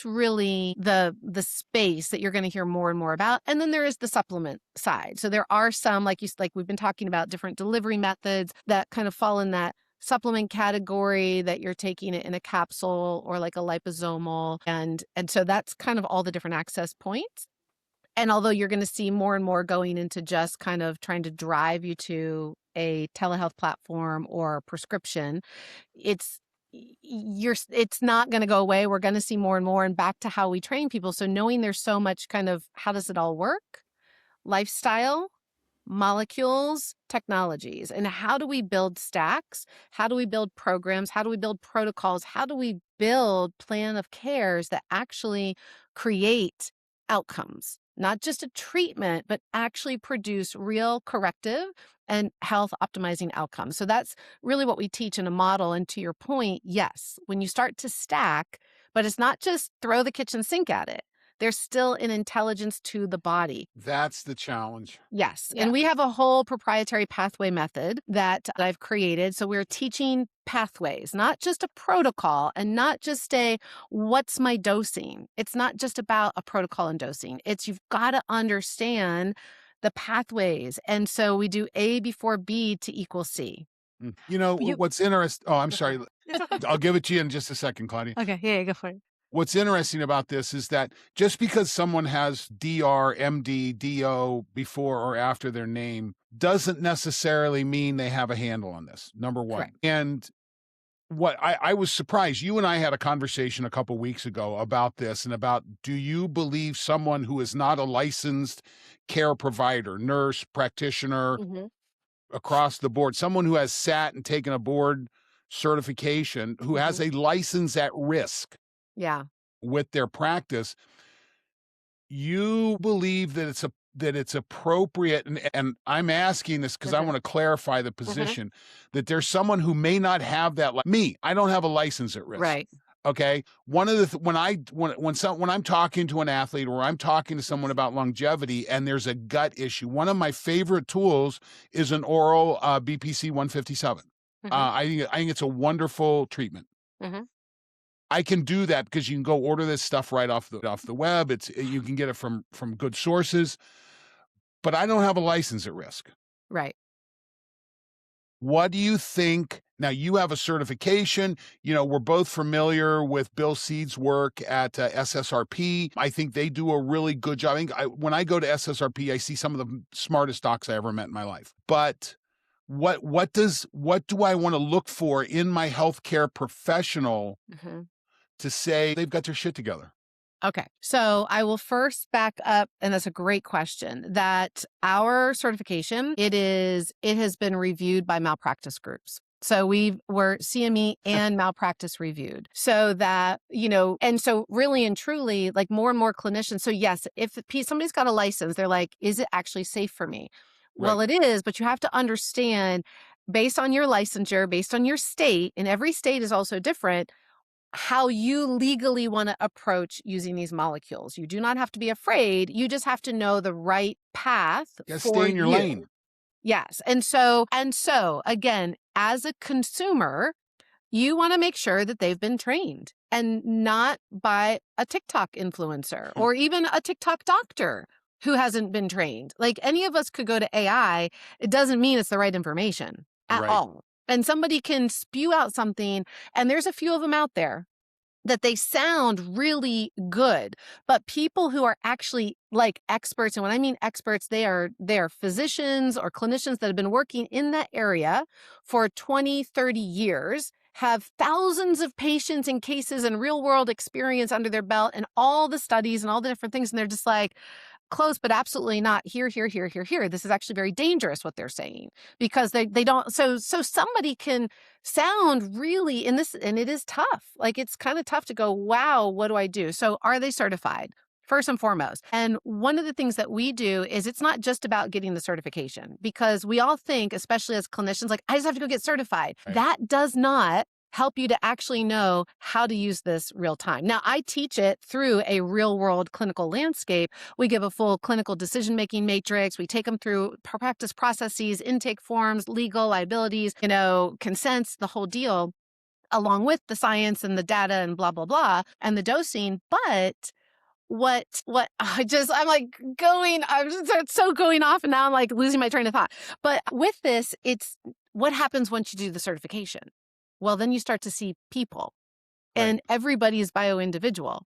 really the space that you're going to hear more and more about. And then there is the supplement side. So there are some, like we've been talking about, different delivery methods that kind of fall in that supplement category, that you're taking it in a capsule or like a liposomal. And so that's kind of all the different access points. And although you're going to see more and more going into just kind of trying to drive you to a telehealth platform or prescription, it's not going to go away. We're going to see more and more, and back to how we train people. So knowing there's so much kind of, how does it all work? Lifestyle, molecules, technologies, and how do we build stacks? How do we build programs? How do we build protocols? How do we build plan of cares that actually create outcomes? Not just a treatment, but actually produce real corrective and health optimizing outcomes. So that's really what we teach in a model. And to your point, yes, when you start to stack, but it's not just throw the kitchen sink at it. There's still an intelligence to the body. That's the challenge. Yes. Yeah. And we have a whole proprietary pathway method that I've created. So we're teaching pathways, not just a protocol, and not just what's my dosing. It's not just about a protocol and dosing. It's you've got to understand the pathways. And so we do A before B to equal C. You know, You what's interesting, oh, I'm sorry. It's okay. I'll give it to you in just a second, Claudia. Okay, yeah, go for it. What's interesting about this is that just because someone has DR, MD, DO before or after their name doesn't necessarily mean they have a handle on this, number one. Correct. And what I was surprised, you and I had a conversation a couple weeks ago about this and about, do you believe someone who is not a licensed care provider, nurse, practitioner, Mhm. across the board, someone who has sat and taken a board certification, who has Mhm. a license at risk Yeah. with their practice, you believe that it's appropriate, and I'm asking this because I Mhm. want to clarify the Mhm. position, that there's someone who may not have that, like me, I don't have a license at risk. Right. Okay. One of the when I'm talking to an athlete or I'm talking to someone about longevity and there's a gut issue, one of my favorite tools is an oral BPC 157. Mhm. I think it's a wonderful treatment. Mhm. I can do that because you can go order this stuff right off the web. You can get it from good sources, but I don't have a license at risk. Right. What do you think? Now you have a certification. You know, we're both familiar with Bill Seed's work at SSRP. I think they do a really good job. When I go to SSRP, I see some of the smartest docs I ever met in my life. But what do I want to look for in my healthcare professional Mhm. to say they've got their shit together? Okay. So I will first back up, and that's a great question, that our certification, it has been reviewed by malpractice groups. So we're CME and malpractice reviewed, so that, and so really and truly, like, more and more clinicians. So yes, if somebody's got a license, they're like, is it actually safe for me? Right. Well, it is, but you have to understand, based on your licensure, based on your state, and every state is also different, how you legally want to approach using these molecules. You do not have to be afraid. You just have to know the right path Yeah, for stay in your you. lane. Yes. And so again, as a consumer, you want to make sure that they've been trained, and not by a TikTok influencer or even a TikTok doctor who hasn't been trained. Like, any of us could go to AI. It doesn't mean it's the right information at Right. all. And somebody can spew out something, and there's a few of them out there that they sound really good, but people who are actually like experts, and when I mean experts, they are physicians or clinicians that have been working in that area for 20, 30 years, have thousands of patients and cases and real world experience under their belt, and all the studies and all the different things. And they're just like, close, but absolutely not here, here, here, here, here. This is actually very dangerous what they're saying, because they don't. So somebody can sound really in this, and it is tough. Like, it's kind of tough to go, wow, what do I do? So are they certified? First and foremost. And one of the things that we do is, it's not just about getting the certification, because we all think, especially as clinicians, like, I just have to go get certified. Right. That does not help you to actually know how to use this real time. Now, I teach it through a real world clinical landscape. We give a full clinical decision-making matrix. We take them through practice processes, intake forms, legal liabilities, consents, the whole deal, along with the science and the data and blah, blah, blah, and the dosing. But I'm like I'm just so going off, and now I'm like losing my train of thought. But with this, it's what happens once you do the certification. Well, then you start to see people, Right. and everybody is bio-individual.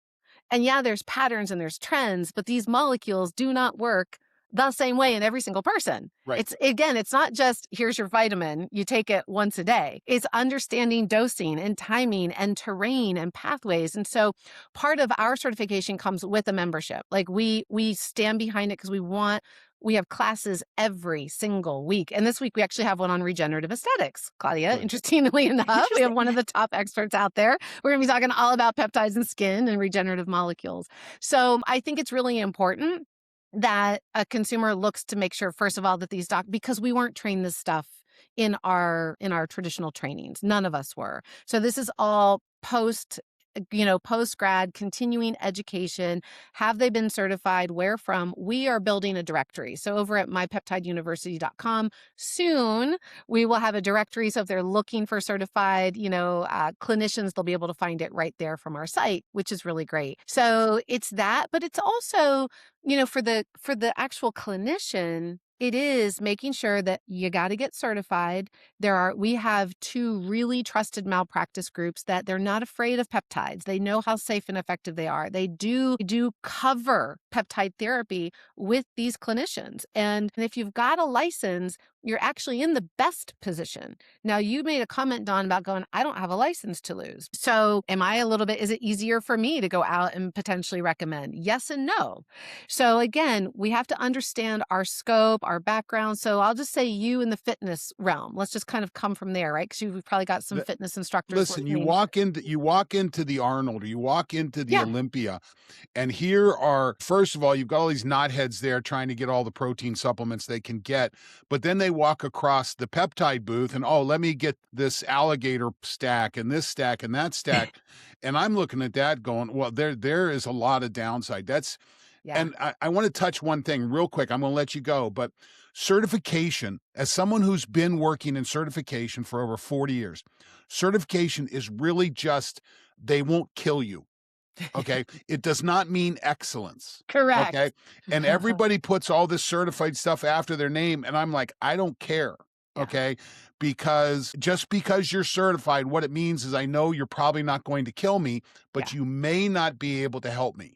And yeah, there's patterns and there's trends, but these molecules do not work the same way in every single person. Right. It's not just, here's your vitamin, you take it once a day. It's understanding dosing and timing and terrain and pathways. And so part of our certification comes with a membership. Like, we stand behind it because we have classes every single week. And this week we actually have one on regenerative aesthetics, Klaudia, Good. interestingly enough. We have one of the top experts out there. We're going to be talking all about peptides and skin and regenerative molecules. So I think it's really important that a consumer looks to make sure, first of all, that because we weren't trained this stuff in our traditional trainings. None of us were. So this is all post grad continuing education. Have they been certified? Where from? We are building a directory. So over at mypeptideuniversity.com, soon we will have a directory. So if they're looking for certified, clinicians, they'll be able to find it right there from our site, which is really great. So it's that, but it's also, for the actual clinician, It is making sure that you got to get certified. We have 2 really trusted malpractice groups that they're not afraid of peptides. They know how safe and effective they are. They do cover peptide therapy with these clinicians. And if you've got a license, you're actually in the best position. Now, you made a comment, Dawn, about going, I don't have a license to lose. So is it easier for me to go out and potentially recommend? Yes and no. So again, we have to understand our scope, our background. So I'll just say you in the fitness realm. Let's just kind of come from there, right? Because you've probably got some The- fitness instructors Listen, you listening. walk into the Arnold, or you walk into the Yeah. Olympia, and here are, first of all, you've got all these knotheads there trying to get all the protein supplements they can get, but then they walk across the peptide booth and, oh, let me get this alligator stack and this stack and that stack. And I'm looking at that going, well, there is a lot of downside. Yeah. And I want to touch one thing real quick. I'm going to let you go, but certification, as someone who's been working in certification for over 40 years, certification is really just, they won't kill you. Okay. It does not mean excellence. Correct. Okay. And everybody puts all this certified stuff after their name. And I'm like, I don't care. Yeah. Okay. Because just because you're certified, what it means is I know you're probably not going to kill me, but you may not be able to help me.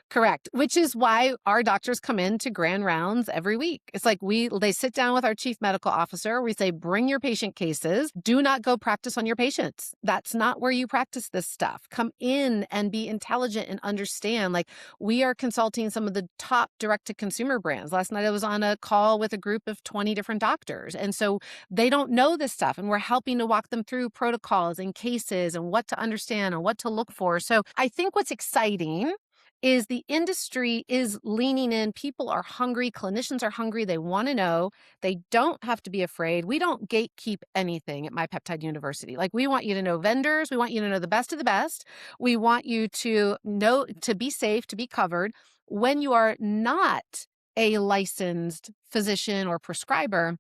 Correct. Which is why our doctors come in to grand rounds every week. It's like they sit down with our chief medical officer. We say, bring your patient cases. Do not go practice on your patients. That's not where you practice this stuff. Come in and be intelligent and understand. Like, we are consulting some of the top direct to consumer brands. Last night I was on a call with a group of 20 different doctors. And so they don't know this stuff. And we're helping to walk them through protocols and cases and what to understand and what to look for. So I think what's exciting is the industry is leaning in. People are hungry. Clinicians are hungry. They want to know. They don't have to be afraid. We don't gatekeep anything at My Peptide University. Like, we want you to know vendors. We want you to know the best of the best. We want you to know, to be safe, to be covered. When you are not a licensed physician or prescriber,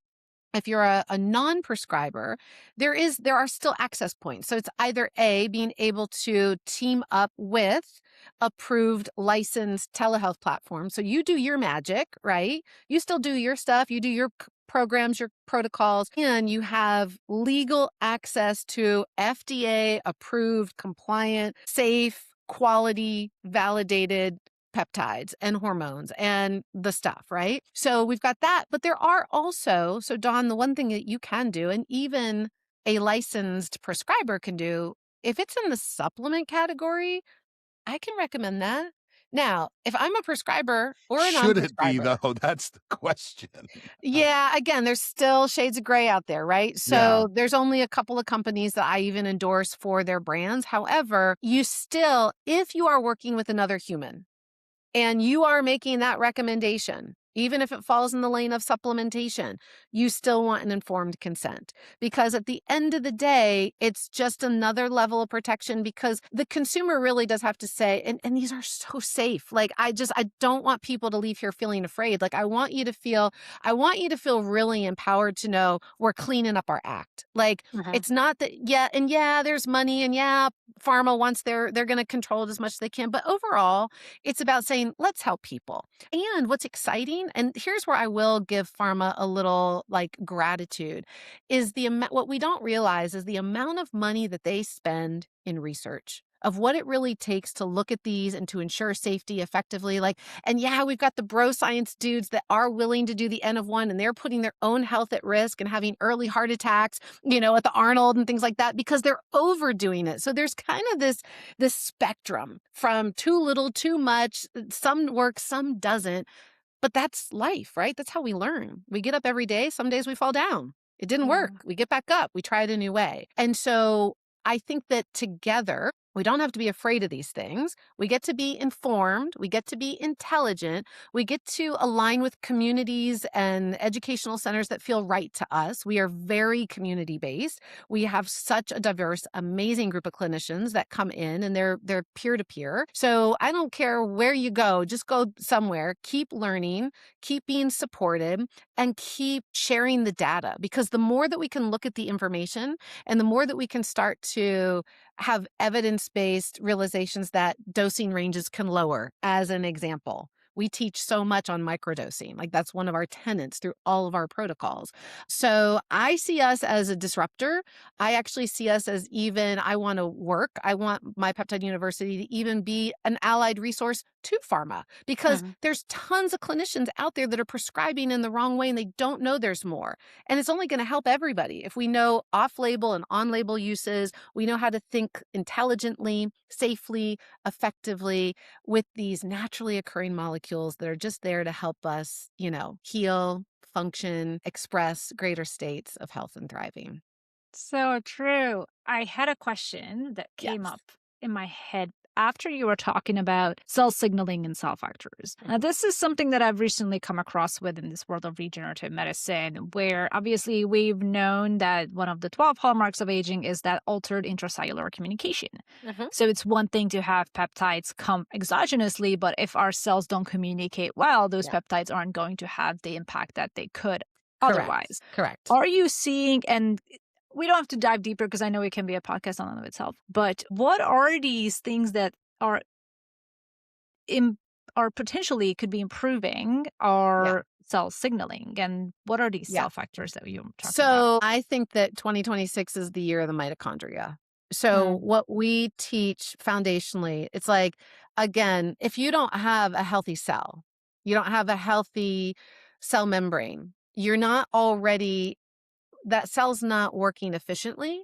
if you're a non-prescriber, there are still access points. So it's either A, being able to team up with approved licensed telehealth platforms. So you do your magic, right? You still do your stuff. You do your programs, your protocols, and you have legal access to FDA approved, compliant, safe, quality, validated peptides and hormones and the stuff, right? So we've got that. But there are also, so Dawn, the one thing that you can do, and even a licensed prescriber can do, if it's in the supplement category, I can recommend that. Now, if I'm a prescriber or a Should it be, non-prescriber, though? That's the question. yeah, again, there's still shades of gray out there, right? Yeah. So there's only a couple of companies that I even endorse for their brands. However, you still, if you are working with another human, and you are making that recommendation, even if it falls in the lane of supplementation, you still want an informed consent. Because at the end of the day, it's just another level of protection, because the consumer really does have to say, and these are so safe. Like, I don't want people to leave here feeling afraid. Like, I want you to feel really empowered to know we're cleaning up our act. Like, it's not that, there's money, and pharma wants they're going to control it as much as they can. But overall, it's about saying, let's help people. And what's exciting, and here's where I will give pharma a little gratitude, is what we don't realize is the amount of money that they spend in research of what it really takes to look at these and to ensure safety effectively. We've got the bro science dudes that are willing to do the N of 1, and they're putting their own health at risk and having early heart attacks, at the Arnold and things like that, because they're overdoing it. So there's kind of this spectrum from too little, too much. Some works, some doesn't. But that's life, right? That's how we learn. We get up every day. Some days we fall down. It didn't work. We get back up. We try it a new way. And so I think that together, we don't have to be afraid of these things. We get to be informed. We get to be intelligent. We get to align with communities and educational centers that feel right to us. We are very community-based. We have such a diverse, amazing group of clinicians that come in, and they're peer-to-peer. So I don't care where you go, just go somewhere. Keep learning, keep being supported, and keep sharing the data. Because the more that we can look at the information, and the more that we can start to have evidence-based realizations that dosing ranges can lower, as an example, We teach so much on microdosing. Like that's one of our tenets through all of our protocols. So I see us as a disruptor. I actually see us as I want to work. I want my Peptide University to even be an allied resource to pharma because there's tons of clinicians out there that are prescribing in the wrong way and they don't know there's more. And it's only going to help everybody if we know off-label and on-label uses. We know how to think intelligently, safely, effectively with these naturally occurring molecules that are just there to help us, heal, function, express greater states of health and thriving. So true. I had a question that came Yes. up in my head after you were talking about cell signaling and cell factors. Now, this is something that I've recently come across within this world of regenerative medicine, where obviously we've known that one of the 12 hallmarks of aging is that altered intracellular communication. So it's one thing to have peptides come exogenously, but if our cells don't communicate well, those Yeah. peptides aren't going to have the impact that they could Correct. otherwise. Correct. Are you seeing, and we don't have to dive deeper because I know it can be a podcast on and of itself, but what are these things that are are potentially could be improving Yeah. our cell signaling, and what are these Yeah. cell factors that you're talking about? So I think that 2026 is the year of the mitochondria. So what we teach foundationally, it's like, again, if you don't have a healthy cell, you don't have a healthy cell membrane, that cell's not working efficiently.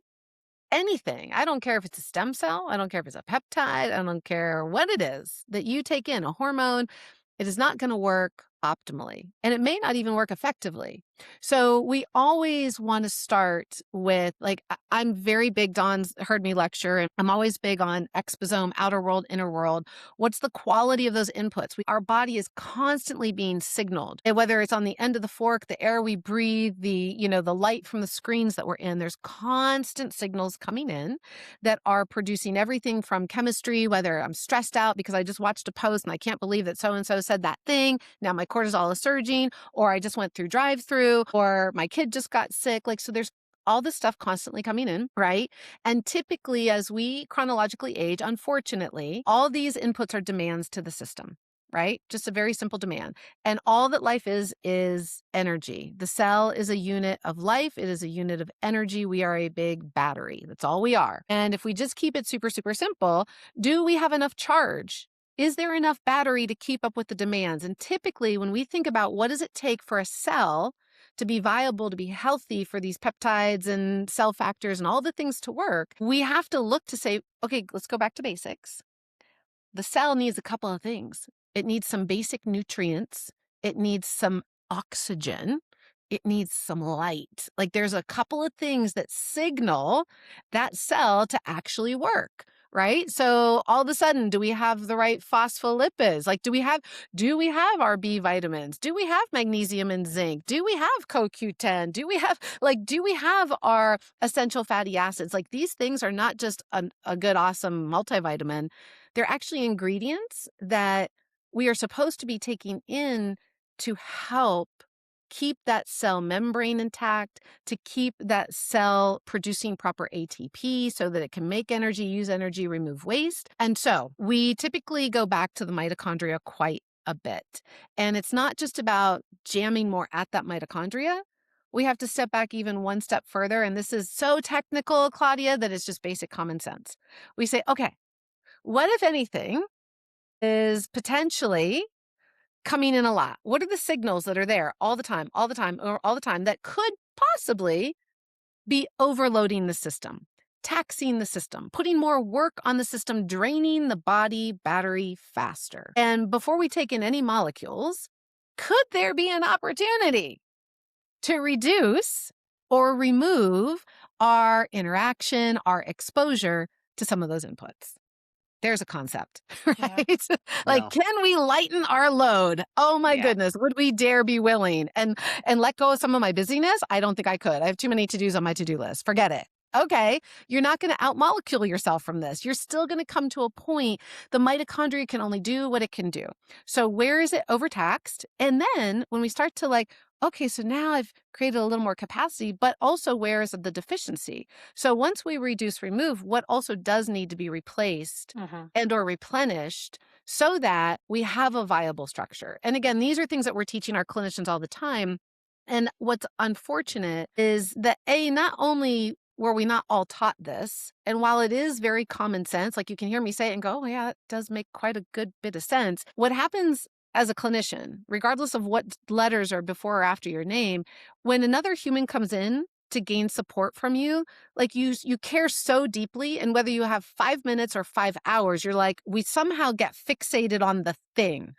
Anything. I don't care if it's a stem cell. I don't care if it's a peptide. I don't care what it is that you take in, a hormone. It is not going to work optimally, and it may not even work effectively. So we always want to start with, like, I'm very big, Dawn's heard me lecture, and I'm always big on exposome, outer world, inner world. What's the quality of those inputs? Our body is constantly being signaled, and whether it's on the end of the fork, the air we breathe, the light from the screens that we're in, there's constant signals coming in that are producing everything from chemistry, whether I'm stressed out because I just watched a post and I can't believe that so-and-so said that thing. Now my cortisol is surging, or I just went through drive-through, or my kid just got sick. So there's all this stuff constantly coming in, right? And typically as we chronologically age, unfortunately, all these inputs are demands to the system, right? Just a very simple demand. And all that life is energy. The cell is a unit of life. It is a unit of energy. We are a big battery. That's all we are. And if we just keep it super, super simple, do we have enough charge? Is there enough battery to keep up with the demands? And typically when we think about what does it take for a cell to be viable, to be healthy, for these peptides and cell factors and all the things to work, we have to look to say, okay, let's go back to basics. The cell needs a couple of things. It needs some basic nutrients. It needs some oxygen. It needs some light. Like there's a couple of things that signal that cell to actually work, right? So all of a sudden, do we have the right phospholipids? Like, do we have our B vitamins? Do we have magnesium and zinc? Do we have CoQ10? Do we have our essential fatty acids? Like these things are not just a good, awesome multivitamin. They're actually ingredients that we are supposed to be taking in to help keep that cell membrane intact, to keep that cell producing proper ATP so that it can make energy, use energy, remove waste. And so we typically go back to the mitochondria quite a bit. And it's not just about jamming more at that mitochondria. We have to step back even one step further. And this is so technical, Klaudia, that it's just basic common sense. We say, okay, what, if anything, is potentially coming in a lot? What are the signals that are there all the time that could possibly be overloading the system, taxing the system, putting more work on the system, draining the body battery faster? And before we take in any molecules, could there be an opportunity to reduce or remove our interaction, our exposure to some of those inputs? There's a concept, right? Like, Yeah. can we lighten our load? Oh my goodness, would we dare be willing and let go of some of my busyness? I don't think I could. I have too many to-dos on my to-do list. Forget it. Okay, you're not going to outmolecule yourself from this. You're still going to come to a point. The mitochondria can only do what it can do. So where is it overtaxed? And then when we start to okay, so now I've created a little more capacity, but also where is the deficiency? So once we remove, what also does need to be replaced and or replenished so that we have a viable structure. And again, these are things that we're teaching our clinicians all the time. And what's unfortunate is that not only were we not all taught this, and while it is very common sense, like you can hear me say it and go, oh yeah, that does make quite a good bit of sense. What happens as a clinician, regardless of what letters are before or after your name, when another human comes in to gain support from you, like you care so deeply, and whether you have 5 minutes or 5 hours, you're like, we somehow get fixated on the thing.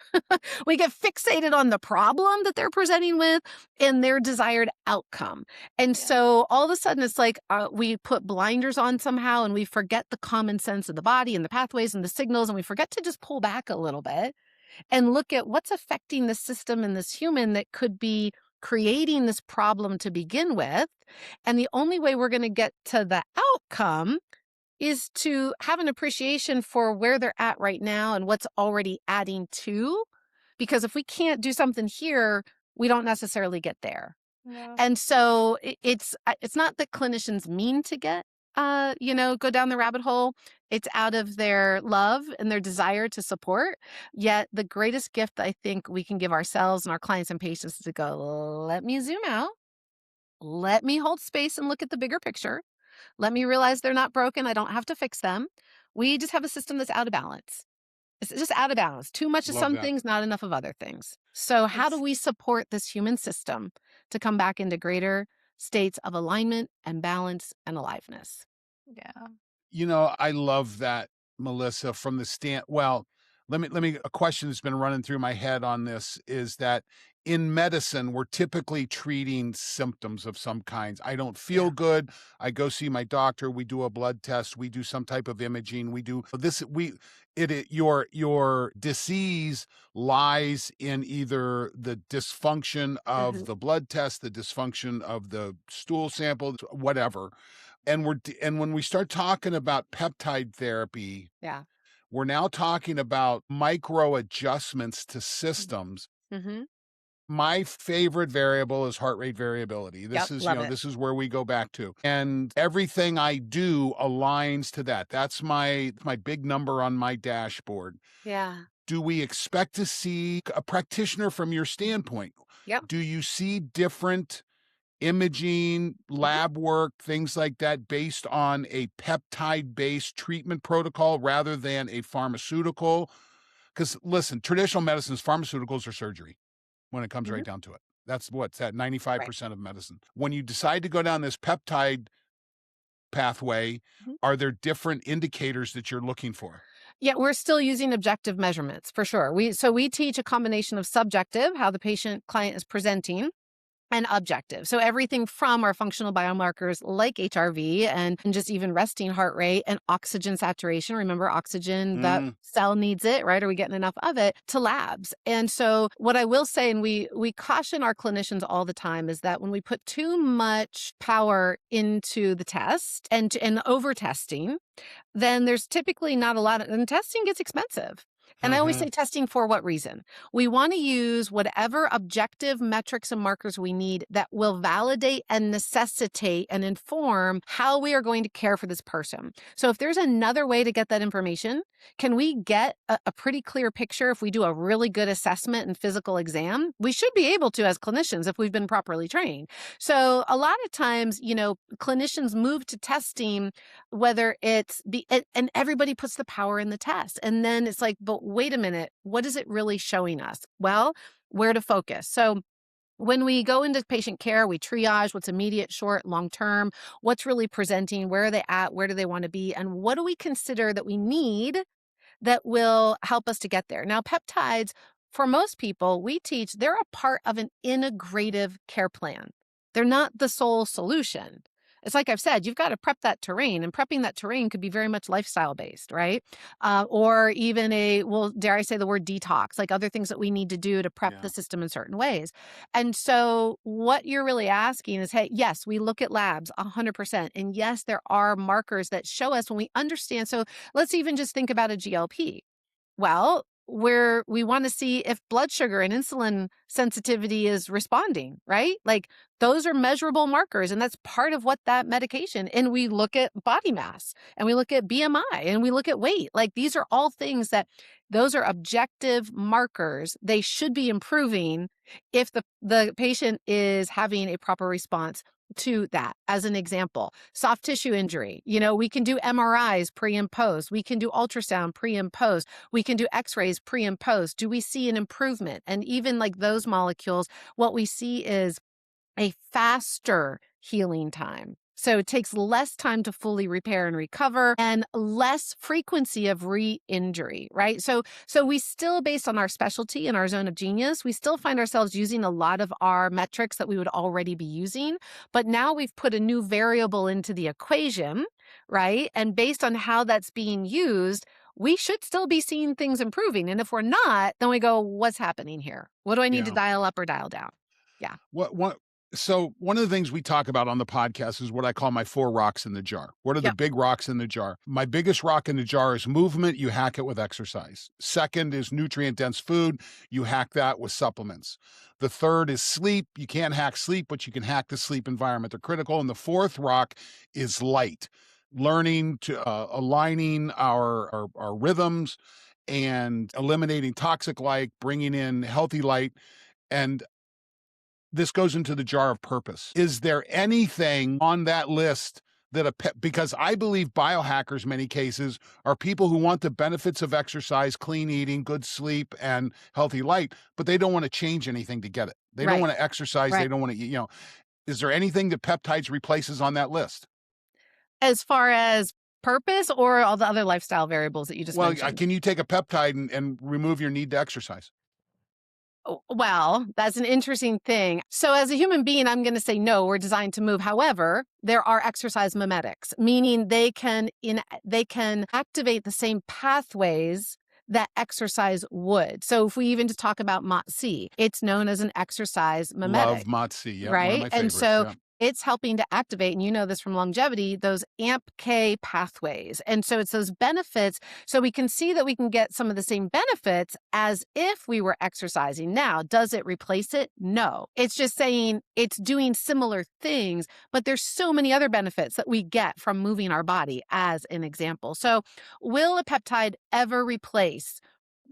We get fixated on the problem that they're presenting with and their desired outcome. And so all of a sudden it's like we put blinders on somehow, and we forget the common sense of the body and the pathways and the signals, and we forget to just pull back a little bit and look at what's affecting the system and this human that could be creating this problem to begin with. And the only way we're going to get to the outcome is to have an appreciation for where they're at right now and what's already adding to. Because if we can't do something here, we don't necessarily get there. Yeah. And so it's not that clinicians mean to get, go down the rabbit hole. It's out of their love and their desire to support. Yet the greatest gift I think we can give ourselves and our clients and patients is to go, let me zoom out. Let me hold space and look at the bigger picture. Let me realize they're not broken. I don't have to fix them. We just have a system that's out of balance. It's just out of balance. Too much of Love some that. things, not enough of other things. So how do It's we support this human system to come back into greater states of alignment and balance and aliveness? yeah. I love that, Melissa, from the well, let me a question that's been running through my head on this is that in medicine, we're typically treating symptoms of some kinds. I don't feel Yeah. good. I go see my doctor. We do a blood test. We do some type of imaging. We do this. Your disease lies in either the dysfunction hmm of the blood test, the dysfunction of the stool sample, whatever. And when we start talking about peptide therapy, Yeah. we're now talking about micro adjustments to systems. Mm-hmm. My favorite variable is heart rate variability. Yep. Love it. This is where we go back to. And everything I do aligns to that. That's my big number on my dashboard. Yeah. Do we expect to see a practitioner from your standpoint? Yep. Do you see different imaging, hmm lab work, things like that based on a peptide-based treatment protocol rather than a pharmaceutical? Because listen, traditional medicines, pharmaceuticals are surgery when it comes hmm right down to it. That's what's that Right. 95% of medicine. When you decide to go down this peptide pathway, Mhm. are there different indicators that you're looking for? Yeah, we're still using objective measurements for sure. We teach a combination of subjective, how the patient client is presenting, and objective. So everything from our functional biomarkers like HRV and just even resting heart rate and oxygen saturation. Remember, oxygen, that Mm, cell needs it, right? Are we getting enough of it? To labs. And so what I will say, and we caution our clinicians all the time, is that when we put too much power into the test and over testing, then there's typically not a lot of, and testing gets expensive. And I always mhm. say testing for what reason? We want to use whatever objective metrics and markers we need that will validate and necessitate and inform how we are going to care for this person. So if there's another way to get that information, can we get a pretty clear picture if we do a really good assessment and physical exam? We should be able to as clinicians if we've been properly trained. So a lot of times, clinicians move to testing, whether it's and everybody puts the power in the test. And then it's like, but wait a minute, what is it really showing us? Well, where to focus. So when we go into patient care, we triage what's immediate, short, long term, what's really presenting, where are they at, where do they want to be, and what do we consider that we need that will help us to get there. Now, peptides, for most people, we teach they're a part of an integrative care plan. They're not the sole solution. It's like I've said, you've got to prep that terrain, and prepping that terrain could be very much lifestyle based, right? Or even dare I say the word detox, like other things that we need to do to prep the Yeah. system in certain ways. And so, what you're really asking is, hey, yes, we look at labs 100%. And yes, there are markers that show us when we understand. So, let's even just think about a GLP. Well, where we want to see if blood sugar and insulin sensitivity is responding, right? Like those are measurable markers, and that's part of what that medication. And we look at body mass, and we look at BMI, and we look at weight. Like these are all things that those are objective markers. They should be improving if the patient is having a proper response to that. As an example, soft tissue injury, we can do MRIs pre and post. We can do ultrasound pre and post. We can do x-rays pre and post. Do we see an improvement? And even like those molecules, what we see is a faster healing time. So it takes less time to fully repair and recover and less frequency of re-injury, right? So we still, based on our specialty and our zone of genius, we still find ourselves using a lot of our metrics that we would already be using. But now we've put a new variable into the equation, right? And based on how that's being used, we should still be seeing things improving. And if we're not, then we go, what's happening here? What do I need to dial up or dial down? Yeah. So one of the things we talk about on the podcast is what I call my 4 rocks in the jar. What are the big rocks in the jar? My biggest rock in the jar is movement. You hack it with exercise. Second is nutrient-dense food. You hack that with supplements. The third is sleep. You can't hack sleep, but you can hack the sleep environment. They're critical. And the fourth rock is light. Learning to aligning our rhythms and eliminating toxic light, bringing in healthy light. And this goes into the jar of purpose. Is there anything on that list that because I believe biohackers, many cases, are people who want the benefits of exercise, clean eating, good sleep, and healthy light, but they don't want to change anything to get it. They don't want to exercise. They don't want to, is there anything that peptides replaces on that list? As far as purpose or all the other lifestyle variables that you just mentioned? Well, can you take a peptide and remove your need to exercise? Well, that's an interesting thing. So as a human being, I'm going to say no, we're designed to move. However, there are exercise mimetics, meaning they can activate the same pathways that exercise would. So if we even just talk about MOTS-c, it's known as an exercise mimetic. Love MOTS-c, yeah, right? One of my favorites, and so it's helping to activate, and you know this from longevity, those AMP-K pathways. And so it's those benefits. So we can see that we can get some of the same benefits as if we were exercising. Now, does it replace it? No. It's just saying it's doing similar things, but there's so many other benefits that we get from moving our body, as an example. So will a peptide ever replace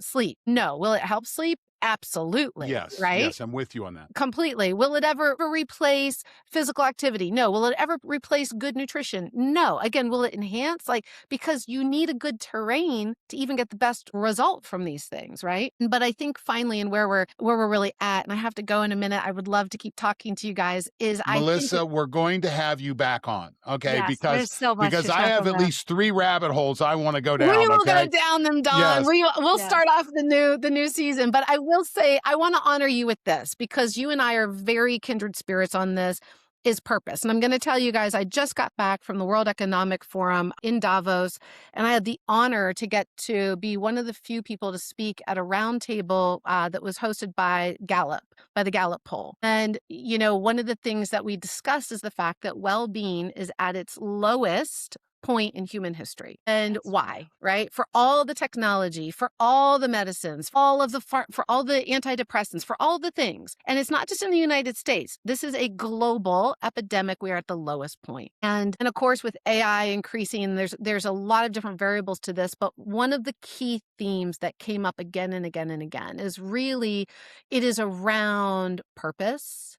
sleep? No. Will it help sleep? Absolutely. Yes. Right? Yes, I'm with you on that. Completely. Will it ever replace physical activity? No. Will it ever replace good nutrition? No. Again, will it enhance? Because you need a good terrain to even get the best result from these things, right? But I think finally, and where we're really at, and I have to go in a minute, I would love to keep talking to you guys, is Melissa, we're going to have you back on, okay? Yes, because there's so much to I have talk at least 3 rabbit holes I want to go down. We will okay? go down them, Dawn. Yes. We'll start off the new season. But I will say, I want to honor you with this because you and I are very kindred spirits on this, is purpose. And I'm going to tell you guys, I just got back from the World Economic Forum in Davos, and I had the honor to get to be one of the few people to speak at a roundtable that was hosted by the Gallup poll. And, one of the things that we discussed is the fact that well-being is at its lowest point in human history. And why, right? For all the technology, for all the medicines, for all the antidepressants, for all the things. And it's not just in the United States. This is a global epidemic. We are at the lowest point. And of course, with AI increasing, there's a lot of different variables to this, but one of the key themes that came up again and again and again is really, it is around purpose,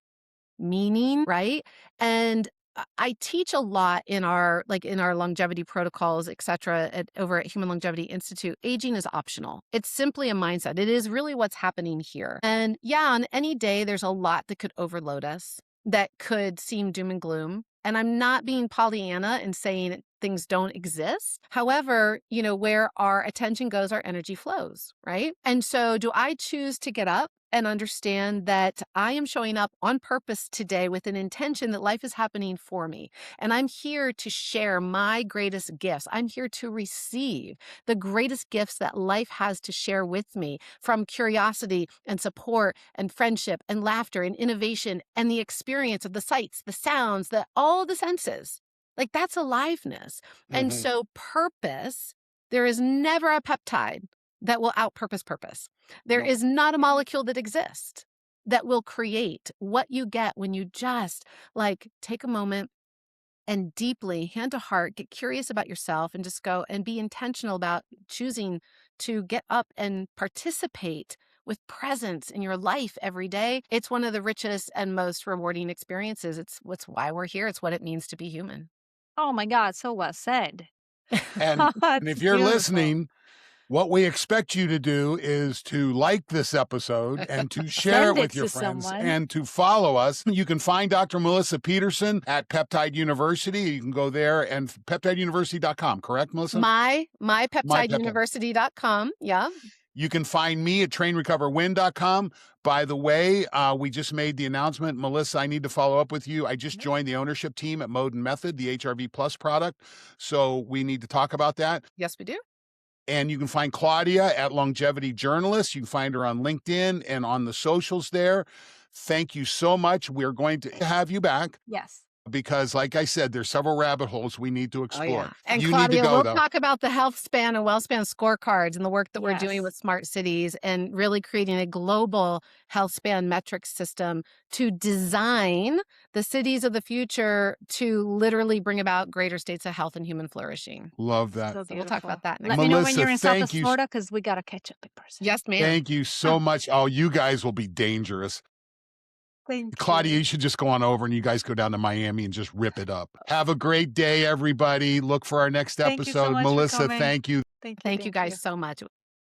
meaning, right? And I teach a lot in our longevity protocols, et cetera, over at Human Longevity Institute. Aging is optional. It's simply a mindset. It is really what's happening here. And on any day, there's a lot that could overload us, that could seem doom and gloom. And I'm not being Pollyanna and saying things don't exist. However, where our attention goes, our energy flows, right? And so do I choose to get up and understand that I am showing up on purpose today with an intention that life is happening for me. And I'm here to share my greatest gifts. I'm here to receive the greatest gifts that life has to share with me, from curiosity and support and friendship and laughter and innovation and the experience of the sights, the sounds, all the senses. That's aliveness. And so purpose, there is never a peptide that will outpurpose purpose. There Yep. is not a molecule that exists that will create what you get when you just like take a moment and deeply, hand to heart, get curious about yourself and just go and be intentional about choosing to get up and participate with presence in your life every day. It's one of the richest and most rewarding experiences. It's why we're here. It's what it means to be human. Oh my God, so well said. And That's if you're beautiful. listening, what we expect you to do is to like this episode and to share Send it it with your to friends someone. and to follow us. You can find Dr. Melissa Peterson at Peptide University. You can go there and peptideuniversity.com, correct, Melissa? mypeptideuniversity.com. Yeah. You can find me at trainrecoverwin.com. By the way, we just made the announcement. Melissa, I need to follow up with you. I just joined the ownership team at Mode and Method, the HRV Plus product. So we need to talk about that. Yes, we do. And you can find Klaudia at Longevity Journalist. You can find her on LinkedIn and on the socials there. Thank you so much. We're going to have you back Yes. because, like I said, there's several rabbit holes we need to Oh, explore. yeah. And You Claudia, need to go, we'll though. talk about the health span and well span scorecards and the work that we're doing Yes. with smart cities and really creating a global health span metrics system to design the cities of the future to literally bring about greater states of health and human flourishing. Love that. So So we'll talk about that next Let me know when Melissa, you're in South thank you. Florida because we got to catch up in person. Yes, ma'am. Thank you so much. Oh, you guys will be dangerous. Thank Claudia, you. you should just go on over and you guys go down to Miami and just rip it up. Have a great day, everybody. Look for our next Thank you so episode. much for Melissa, coming. thank you. Thank you guys so much.